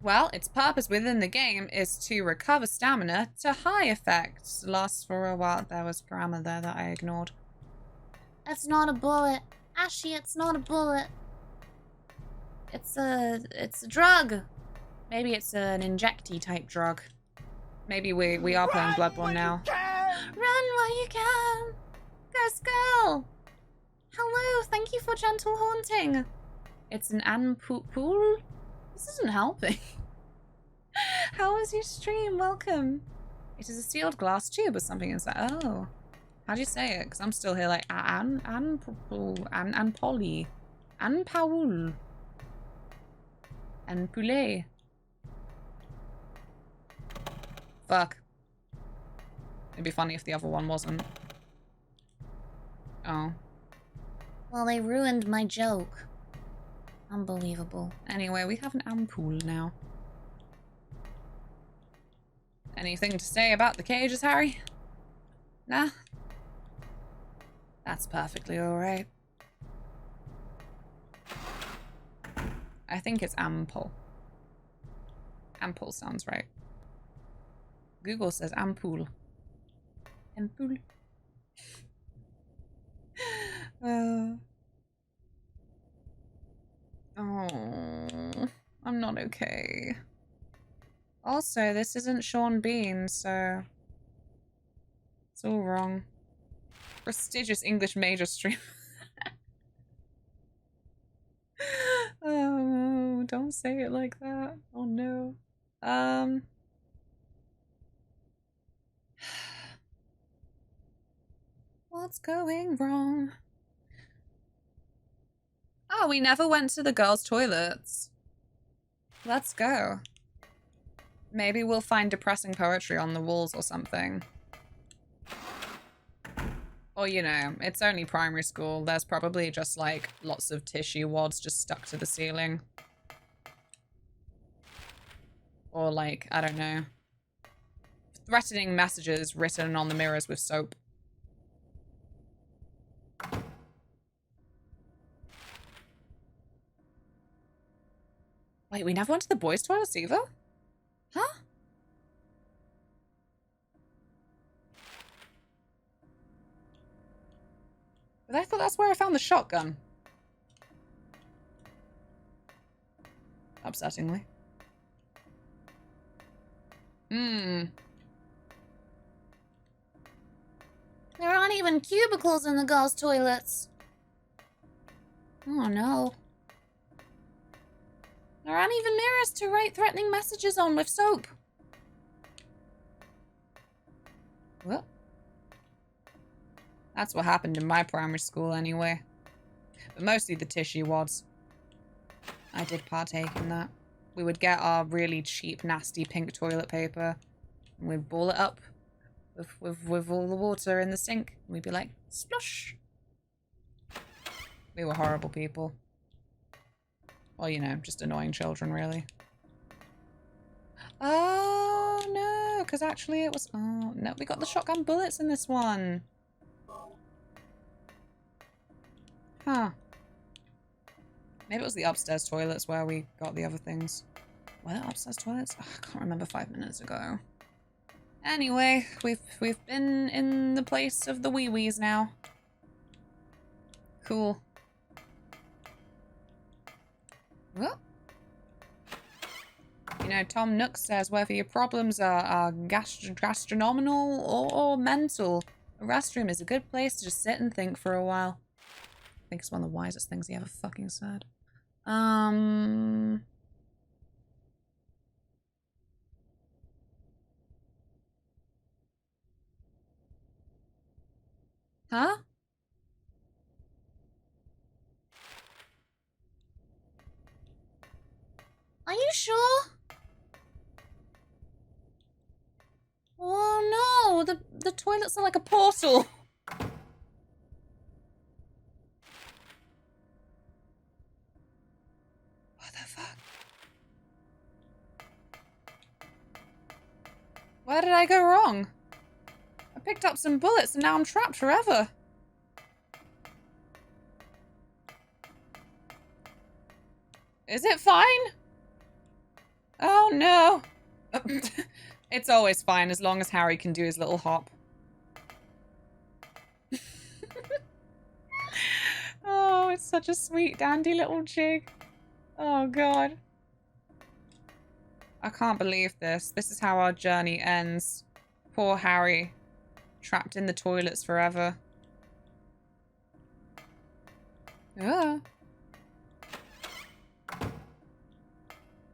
[SPEAKER 1] Well, its purpose within the game is to recover stamina to high effects. Lasts for a while. There was grammar there that I ignored. It's not a bullet. Ashy, it's not a bullet. It's a drug. Maybe it's an injecty type drug. Maybe we are playing Bloodborne now. Run while you can. Go. Hello, thank you for gentle haunting. It's an ampoule. This isn't helping. How was your stream? Welcome. It is a sealed glass tube or something inside. Oh. How do you say it? Because I'm still here like Anpoule. Anpoule. Fuck. It'd be funny if the other one wasn't. Oh. Well, they ruined my joke. Unbelievable. Anyway, we have an ampoule now. Anything to say about the cages, Harry? Nah? That's perfectly alright. I think it's ample. Ample sounds right. Google says ampoule. Ampoule. Oh, I'm not okay. Also, this isn't Sean Bean, so it's all wrong. Prestigious English major stream. Oh, don't say it like that. Oh no. What's going wrong? Oh, we never went to the girls' toilets. Let's go. Maybe we'll find depressing poetry on the walls or something. Or, you know, it's only primary school. There's probably just, like, lots of tissue wads just stuck to the ceiling. Or, like, I don't know. Threatening messages written on the mirrors with soap. Wait, we never went to the boys' toilets either? Huh? But I thought that's where I found the shotgun. Upsettingly. There aren't even cubicles in the girls' toilets. Oh no. There aren't even mirrors to write threatening messages on with soap. Well, that's what happened in my primary school anyway. But mostly the tissue wads. I did partake in that. We would get our really cheap, nasty pink toilet paper and we'd ball it up with all the water in the sink. And we'd be like, splosh. We were horrible people. Well, you know, just annoying children, really. Oh, no, because actually it was... Oh, no, we got the shotgun bullets in this one. Huh. Maybe it was the upstairs toilets where we got the other things. Were there upstairs toilets? Oh, I can't remember 5 minutes ago. Anyway, we've been in the place of the wee-wees now. Cool. Well, you know, Tom Nook says whether your problems are gastronomical or mental, a restroom is a good place to just sit and think for a while. I think it's one of the wisest things he ever fucking said. Huh? Are you sure? Oh no, the toilets are like a portal. What the fuck? Where did I go wrong? I picked up some bullets and now I'm trapped forever. Is it fine? Oh no. It's always fine as long as Harry can do his little hop. Oh, it's such a sweet, dandy little jig. Oh god. I can't believe this. This is how our journey ends. Poor Harry. Trapped in the toilets forever. Yeah.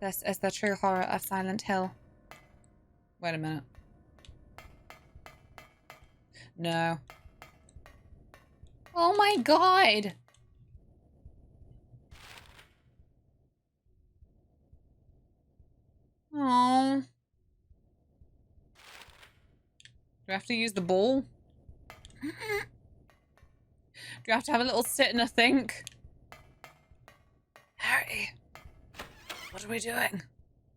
[SPEAKER 1] This is the true horror of Silent Hill. Wait a minute. No. Oh my god! Oh. Do I have to use the ball? you have to have a little sit and a think? Harry, what are we doing?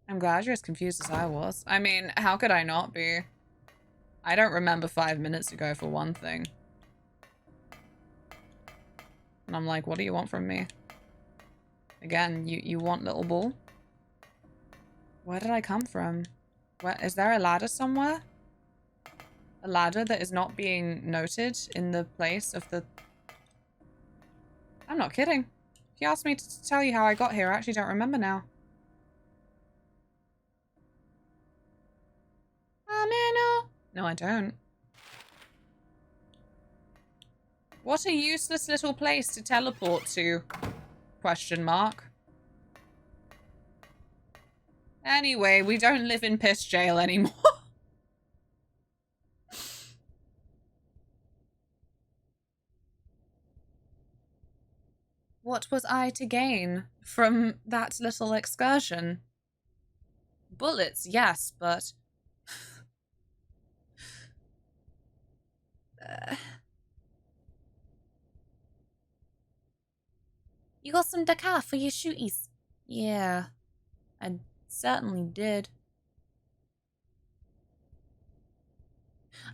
[SPEAKER 1] I'm glad you're as confused as I was. I mean, how could I not be? I don't remember 5 minutes ago for one thing. And I'm like, what do you want from me? Again, you want little ball? Where did I come from? Where, is there a ladder somewhere? A ladder that is not being noted in the place of the... I'm not kidding. If you asked me to tell you how I got here, I actually don't remember now. No, I don't. What a useless little place to teleport to? Question mark. Anyway, we don't live in piss jail anymore. What was I to gain from that little excursion? Bullets, yes, but... You got some decaf for your shooties? Yeah, I certainly did.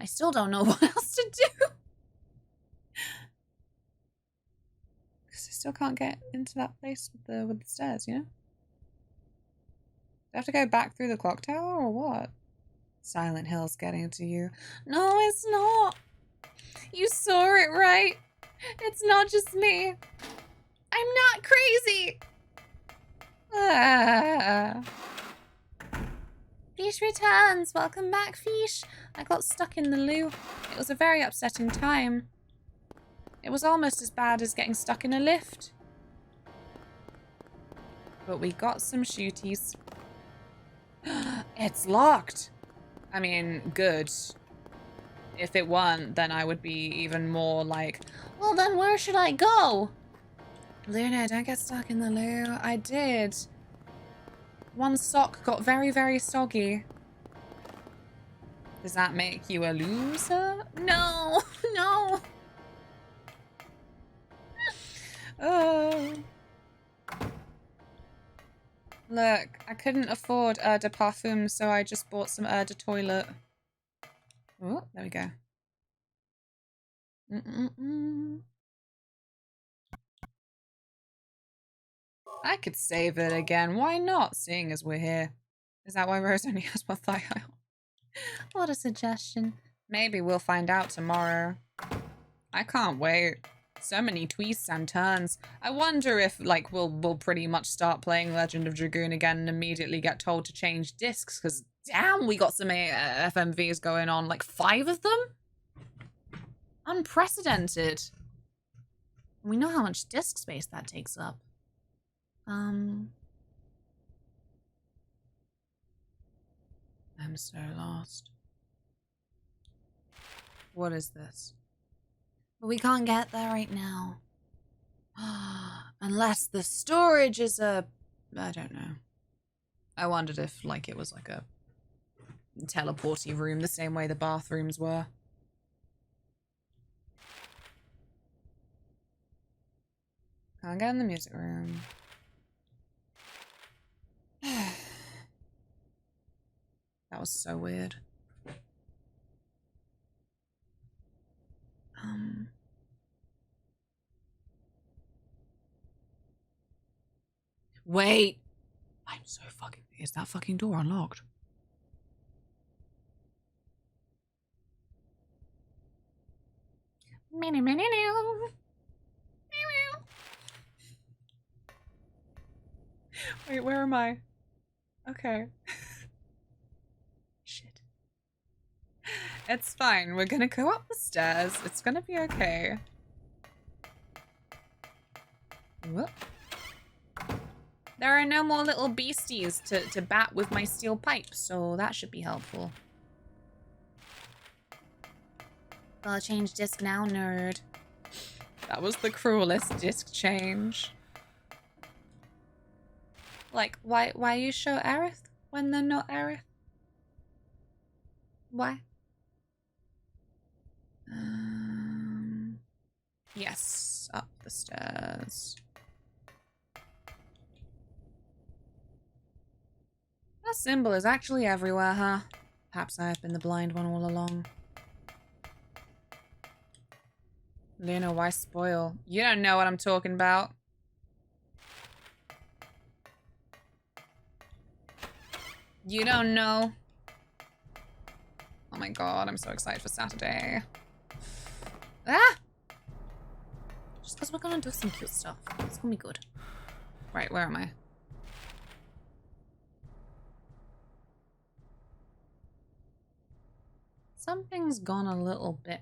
[SPEAKER 1] I still don't know what else to do. Because I still can't get into that place with the stairs, you know? Do I have to go back through the clock tower or what? Silent Hill's getting to you. No, it's not. You saw it right. It's not just me. I'm not crazy. Ah. Fish returns. Welcome back, Fish. I got stuck in the loo. It was a very upsetting time. It was almost as bad as getting stuck in a lift. But we got some shooties. It's locked. I mean, good. If it weren't, then I would be even more like, well, then where should I go? Luna, don't get stuck in the loo. I did. One sock got very, very soggy. Does that make you a loser? No, no. Oh. Look, I couldn't afford de parfum, so I just bought some de toilet. Oh, there we go. I could save it again. Why not, seeing as we're here? Is that why Rose only has one thigh aisle? What a suggestion. Maybe we'll find out tomorrow. I can't wait. So many twists and turns. I wonder if, like, we'll pretty much start playing Legend of Dragoon again and immediately get told to change discs, because damn, we got some FMVs going on. Like 5 of them? Unprecedented. We know how much disk space that takes up. I'm so lost. What is this? But we can't get there right now. Unless the storage is a... I don't know. I wondered if, like, it was like a teleporty room the same way the bathrooms were. Can't get in the music room. That was so weird. Wait. I'm so fucking... Is that fucking door unlocked? Wait, where am I? Okay. Shit. It's fine. We're gonna go up the stairs. It's gonna be okay. Whoop. There are no more little beasties to bat with my steel pipe, so that should be helpful. Well, change disc now, nerd. That was the cruelest disc change. Like, why you show Aerith when they're not Aerith? Why? Yes, up the stairs. That symbol is actually everywhere, huh? Perhaps I have been the blind one all along. Luna, why spoil? You don't know what I'm talking about. You don't know. Oh my god, I'm so excited for Saturday. Ah! Just because we're gonna do some cute stuff. It's gonna be good. Right, where am I? Something's gone a little bit.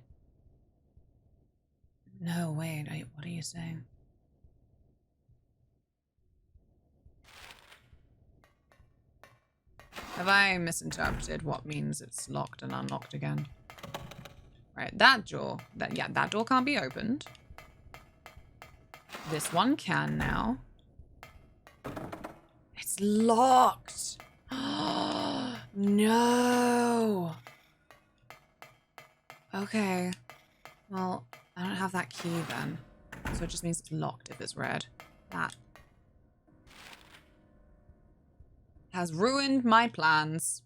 [SPEAKER 1] No, wait, what are you saying? Have I misinterpreted what means it's locked and unlocked again? Right, that door, that door can't be opened. This one can now. It's locked. No. Okay. Well, I don't have that key then. So it just means it's locked if it's red. That has ruined my plans.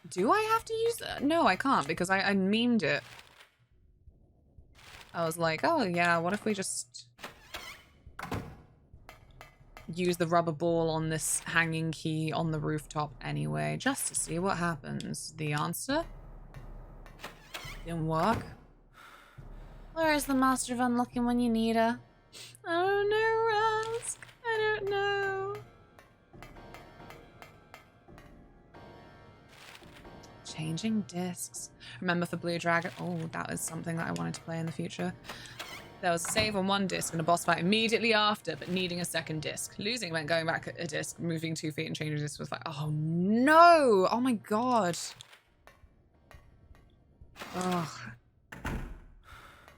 [SPEAKER 1] Do I have to use that? No, I can't because I memed it. I was like, oh yeah, what if we just use the rubber ball on this hanging key on the rooftop anyway, just to see what happens. The answer didn't work. Where is the master of unlocking when you need her? I don't know, Rusk. I don't know. Changing discs. Remember for Blue Dragon? Oh, that is something that I wanted to play in the future. There was a save on one disc and a boss fight immediately after, but needing a second disc. Losing meant going back a disc, moving 2 feet and changing disc was like, oh no! Oh my god. Ugh.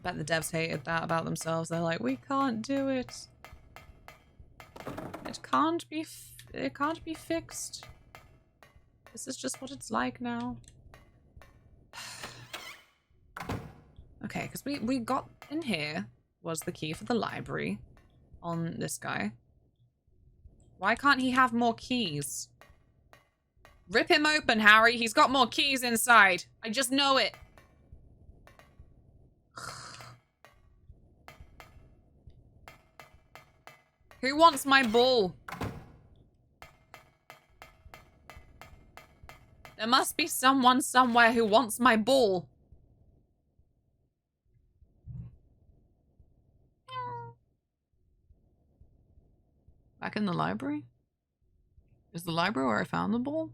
[SPEAKER 1] Bet the devs hated that about themselves. They're like, we can't do it. It can't be fixed. This is just what it's like now. Okay, because we got in here was the key for the library on this guy. Why can't he have more keys? Rip him open, Harry. He's got more keys inside. I just know it. Who wants my ball? There must be someone somewhere who wants my ball. Back in the library? Is the library where I found the ball?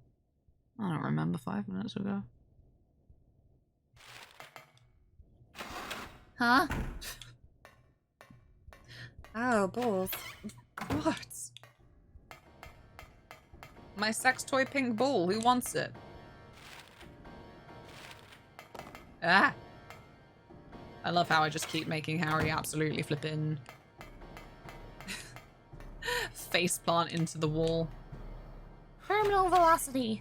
[SPEAKER 1] I don't remember 5 minutes ago. Huh? Oh, balls. What? My sex toy pink ball. Who wants it? Ah! I love how I just keep making Harry absolutely flippin' faceplant into the wall. Terminal velocity.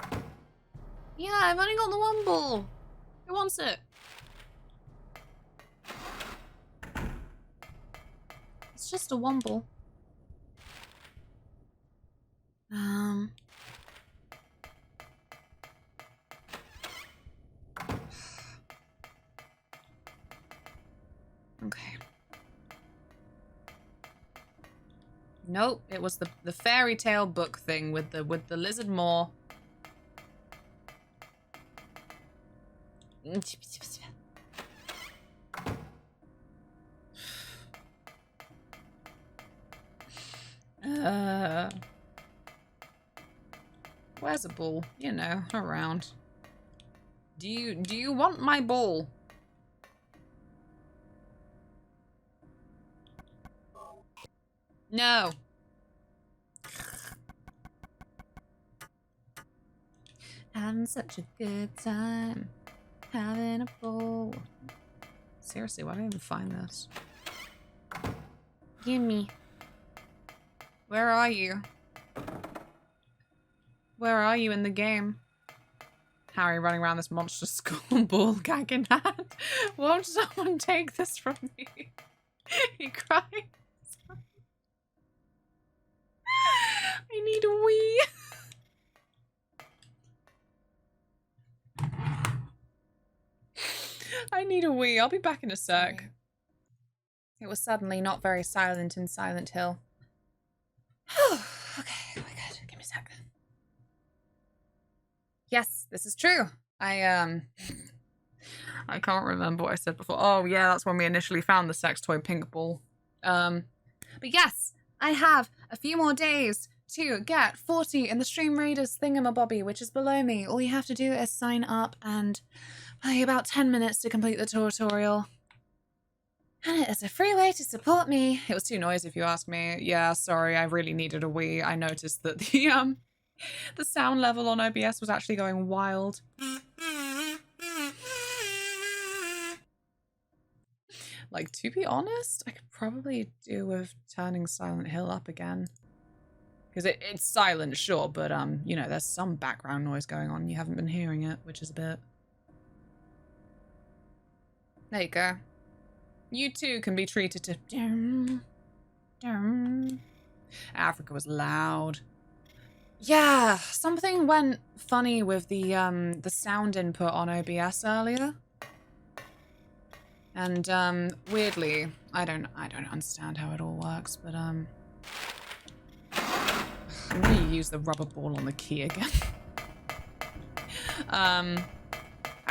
[SPEAKER 1] Yeah, I've only got the one ball. Who wants it? It's just a womble. Okay. Nope, it was the fairy tale book thing with the lizard maw. Where's a ball? You know, around. Do you want my ball? No. Having such a good time. Having a ball. Seriously, why did I even find this? Gimme.
[SPEAKER 4] Where are you? Where are you in the game? Harry running around this monster school, ball gag in hand. Won't someone take this from me? He cries. I need a wee. I need a wee. I'll be back in a sec. It was suddenly not very silent in Silent Hill. Okay, we're good. Give me a sec. Yes, this is true. I can't remember what I said before. Oh yeah, that's when we initially found the sex toy pink ball. But yes, I have a few more days to get 40 in the Stream Raiders thingamabobby, which is below me. All you have to do is sign up and play about 10 minutes to complete the tutorial. And it is a free way to support me. It was too noisy if you ask me. Yeah, sorry, I really needed a wee. I noticed that the sound level on OBS was actually going wild. Like, to be honest, I could probably do with turning Silent Hill up again. Because it's silent, sure, but, you know, there's some background noise going on. You haven't been hearing it, which is a bit... There you go. You too can be treated to... Africa was loud. Yeah, something went funny with the sound input on OBS earlier. And, weirdly, I don't understand how it all works, but, I'm gonna use the rubber ball on the key again.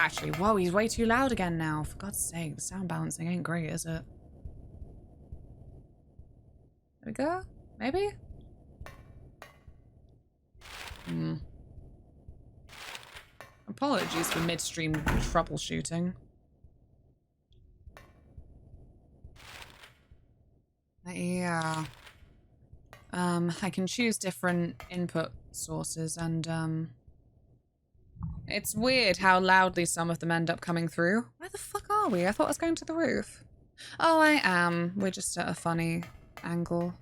[SPEAKER 4] Actually, whoa, he's way too loud again now. For God's sake, the sound balancing ain't great, is it? There we go? Maybe? Apologies for midstream troubleshooting. Yeah. I can choose different input sources and, it's weird how loudly some of them end up coming through. Where the fuck are we? I thought I was going to the roof. Oh, I am. We're just at a funny angle.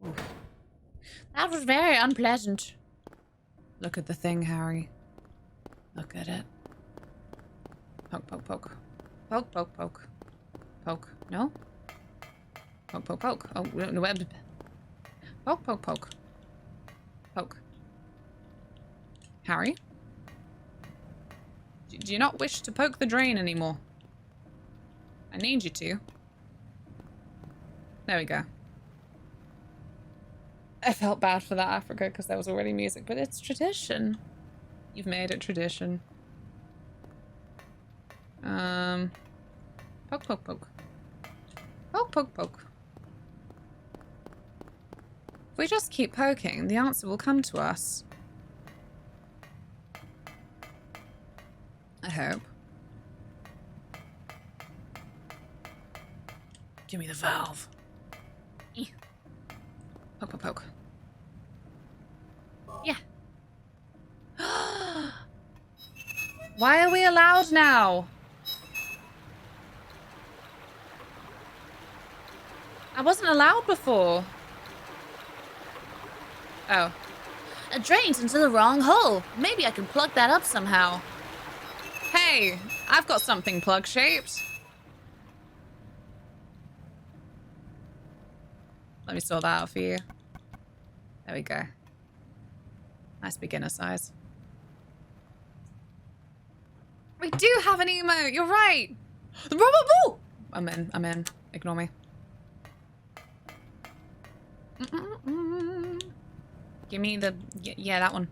[SPEAKER 4] Oof.
[SPEAKER 1] That was very unpleasant.
[SPEAKER 4] Look at the thing, Harry. Look at it. Poke, poke, poke. Poke, poke, poke. Poke. No? Poke, poke, poke. Oh, no, web. Poke, poke, poke. Poke. Harry? Do you not wish to poke the drain anymore? I need you to. There we go. I felt bad for that, Africa, because there was already music, but it's tradition. You've made it tradition. Poke, poke, poke. Poke, poke, poke. If we just keep poking, the answer will come to us. I hope. Give me the valve. Poke, poke, poke. Yeah. Why are we allowed now? I wasn't allowed before. Oh.
[SPEAKER 1] It drains into the wrong hole. Maybe I can plug that up somehow.
[SPEAKER 4] Hey, I've got something plug-shaped. Let me sort that out for you. There we go. Nice beginner size. We do have an emote, you're right! The rubber ball! I'm in. Ignore me. Give me the... Yeah, that one.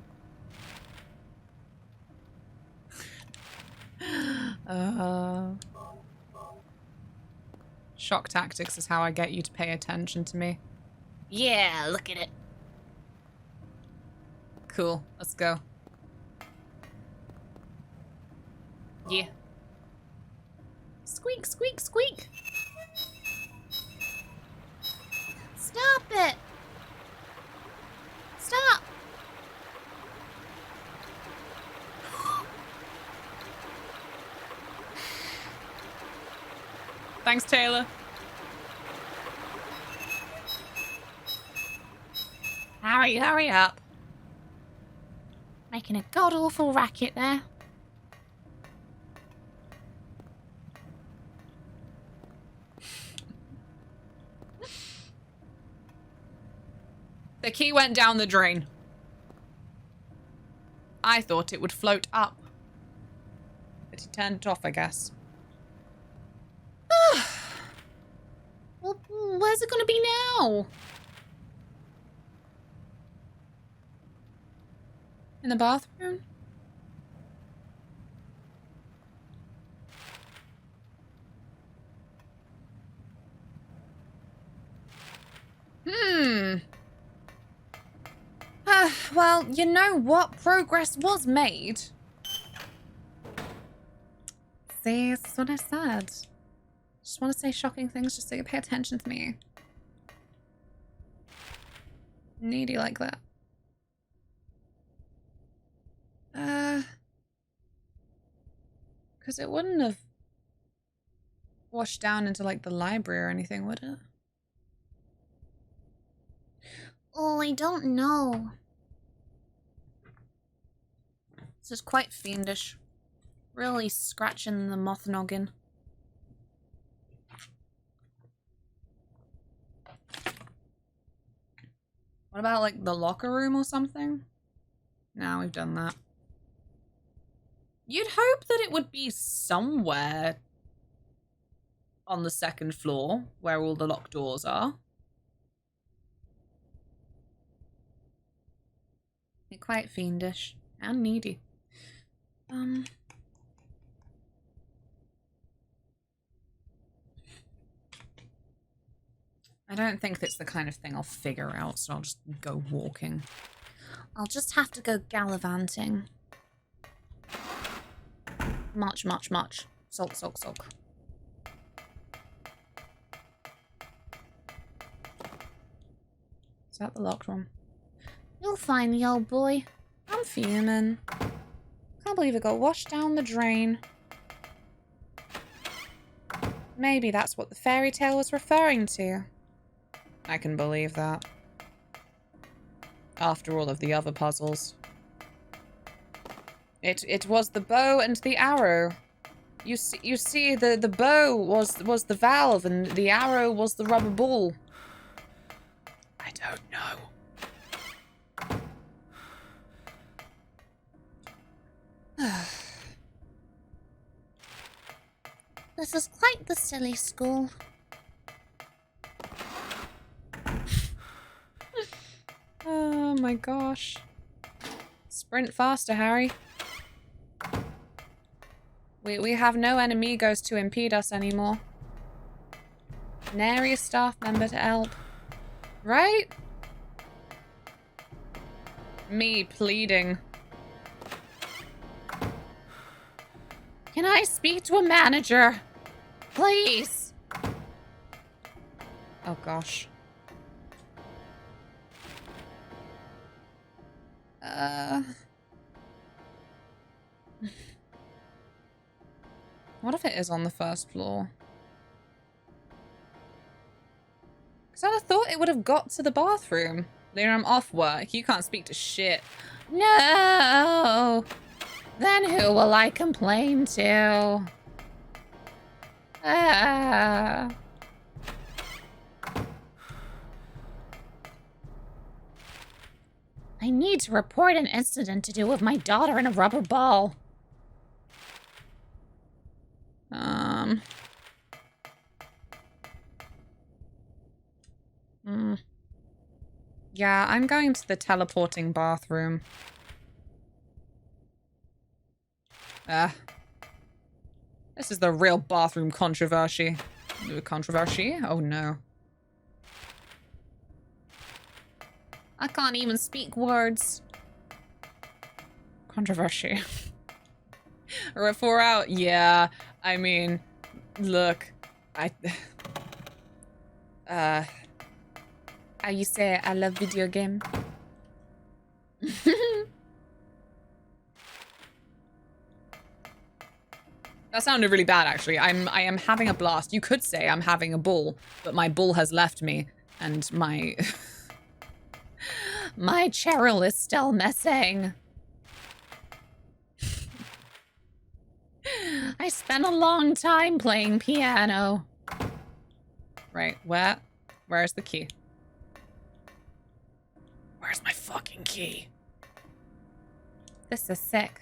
[SPEAKER 4] Shock tactics is how I get you to pay attention to me.
[SPEAKER 1] Yeah, look at it.
[SPEAKER 4] Cool, let's go. Yeah.
[SPEAKER 1] Squeak, squeak, squeak. Stop it. Stop.
[SPEAKER 4] Thanks, Taylor.
[SPEAKER 1] Harry, hurry up. Making a god-awful racket there.
[SPEAKER 4] The key went down the drain. I thought it would float up. But he turned it off, I guess.
[SPEAKER 1] Well, where's it gonna be now?
[SPEAKER 4] In the bathroom? Well, you know what? Progress was made. See, that's what I said. Just want to say shocking things just so you pay attention to me. Needy like that. Because it wouldn't have washed down into, like, the library or anything, would it?
[SPEAKER 1] Oh, I don't know.
[SPEAKER 4] This is quite fiendish. Really scratching the moth noggin. What about, like, the locker room or something? No, we've done that. You'd hope that it would be somewhere on the second floor where all the locked doors are. You're quite fiendish and needy. I don't think that's the kind of thing I'll figure out, so I'll just go walking.
[SPEAKER 1] I'll just have to go gallivanting.
[SPEAKER 4] March, march, march. Sulk, sulk, sulk. Is that the locked one?
[SPEAKER 1] You'll find the old boy.
[SPEAKER 4] I'm fuming. Can't believe it got washed down the drain. Maybe that's what the fairy tale was referring to. I can believe that. After all of the other puzzles. It was the bow and the arrow. You see the bow was the valve and the arrow was the rubber ball. I don't know.
[SPEAKER 1] This is quite the silly school.
[SPEAKER 4] Oh my gosh. Sprint faster, Harry. We have no enemigos to impede us anymore. Nary a staff member to help. Right? Me pleading.
[SPEAKER 1] Can I speak to a manager? Please.
[SPEAKER 4] Oh gosh. What if it is on the first floor? Because I'd have thought it would have got to the bathroom. Luna, I'm off work. You can't speak to shit.
[SPEAKER 1] No. Then who will I complain to?
[SPEAKER 4] I
[SPEAKER 1] need to report an incident to do with my daughter and a rubber ball.
[SPEAKER 4] Yeah, I'm going to the teleporting bathroom. This is the real bathroom controversy. Controversy? Oh no. I can't even speak words. Controversy. Or a 4 out? Yeah, I mean, look, how you say I love video game? That sounded really bad, actually. I am having a blast. You could say I'm having a ball, but my ball has left me, and my
[SPEAKER 1] My Cheryl is still missing. I spent a long time playing piano.
[SPEAKER 4] Right, where's the key? Where's my fucking key?
[SPEAKER 1] This is sick.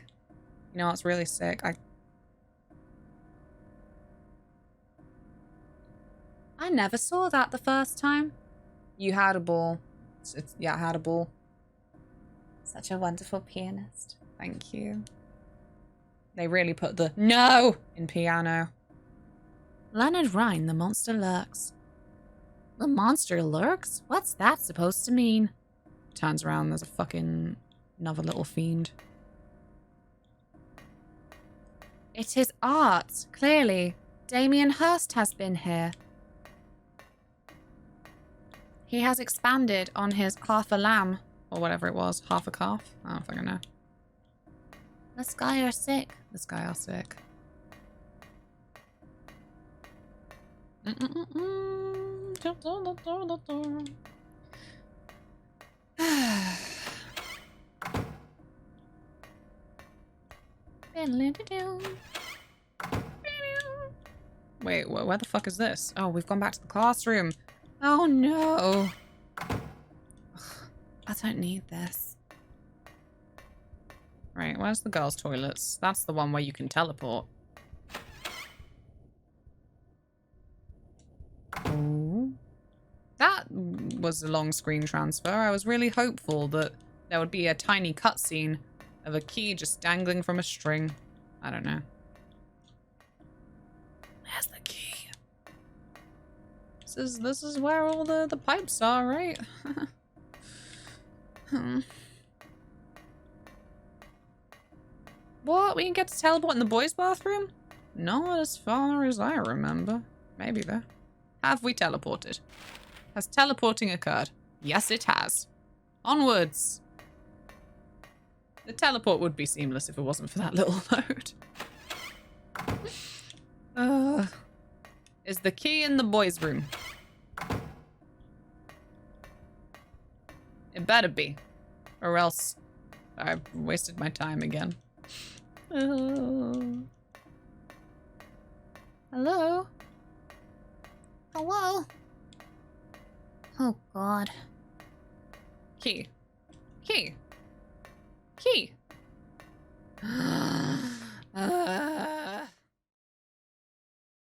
[SPEAKER 4] You know what's really sick?
[SPEAKER 1] I never saw that the first time.
[SPEAKER 4] You had a ball. Yeah, I had a ball.
[SPEAKER 1] Such a wonderful pianist.
[SPEAKER 4] Thank you. They really put the no in piano.
[SPEAKER 1] Leonard Rhine, the monster lurks. The monster lurks? What's that supposed to mean?
[SPEAKER 4] Turns around, there's a fucking another little fiend.
[SPEAKER 1] It is art, clearly. Damien Hirst has been here. He has expanded on his half a lamb,
[SPEAKER 4] Or whatever it was. Half a calf? I don't fucking know.
[SPEAKER 1] The Sky are sick.
[SPEAKER 4] The Sky are sick. Wait, where the fuck is this? Oh, we've gone back to the classroom.
[SPEAKER 1] Oh no. I don't need this.
[SPEAKER 4] Right, where's the girls' toilets? That's the one where you can teleport. Oh. That was a long screen transfer. I was really hopeful that there would be a tiny cutscene of a key just dangling from a string. I don't know. Where's the key? This is where all the pipes are, right? What? We can get to teleport in the boys' bathroom? Not as far as I remember. Maybe though. Have we teleported? Has teleporting occurred? Yes, it has. Onwards! The teleport would be seamless if it wasn't for that little note. Is the key in the boys' room? It better be. Or else I've wasted my time again.
[SPEAKER 1] Hello? Hello? Oh, God.
[SPEAKER 4] Key. Key. Key.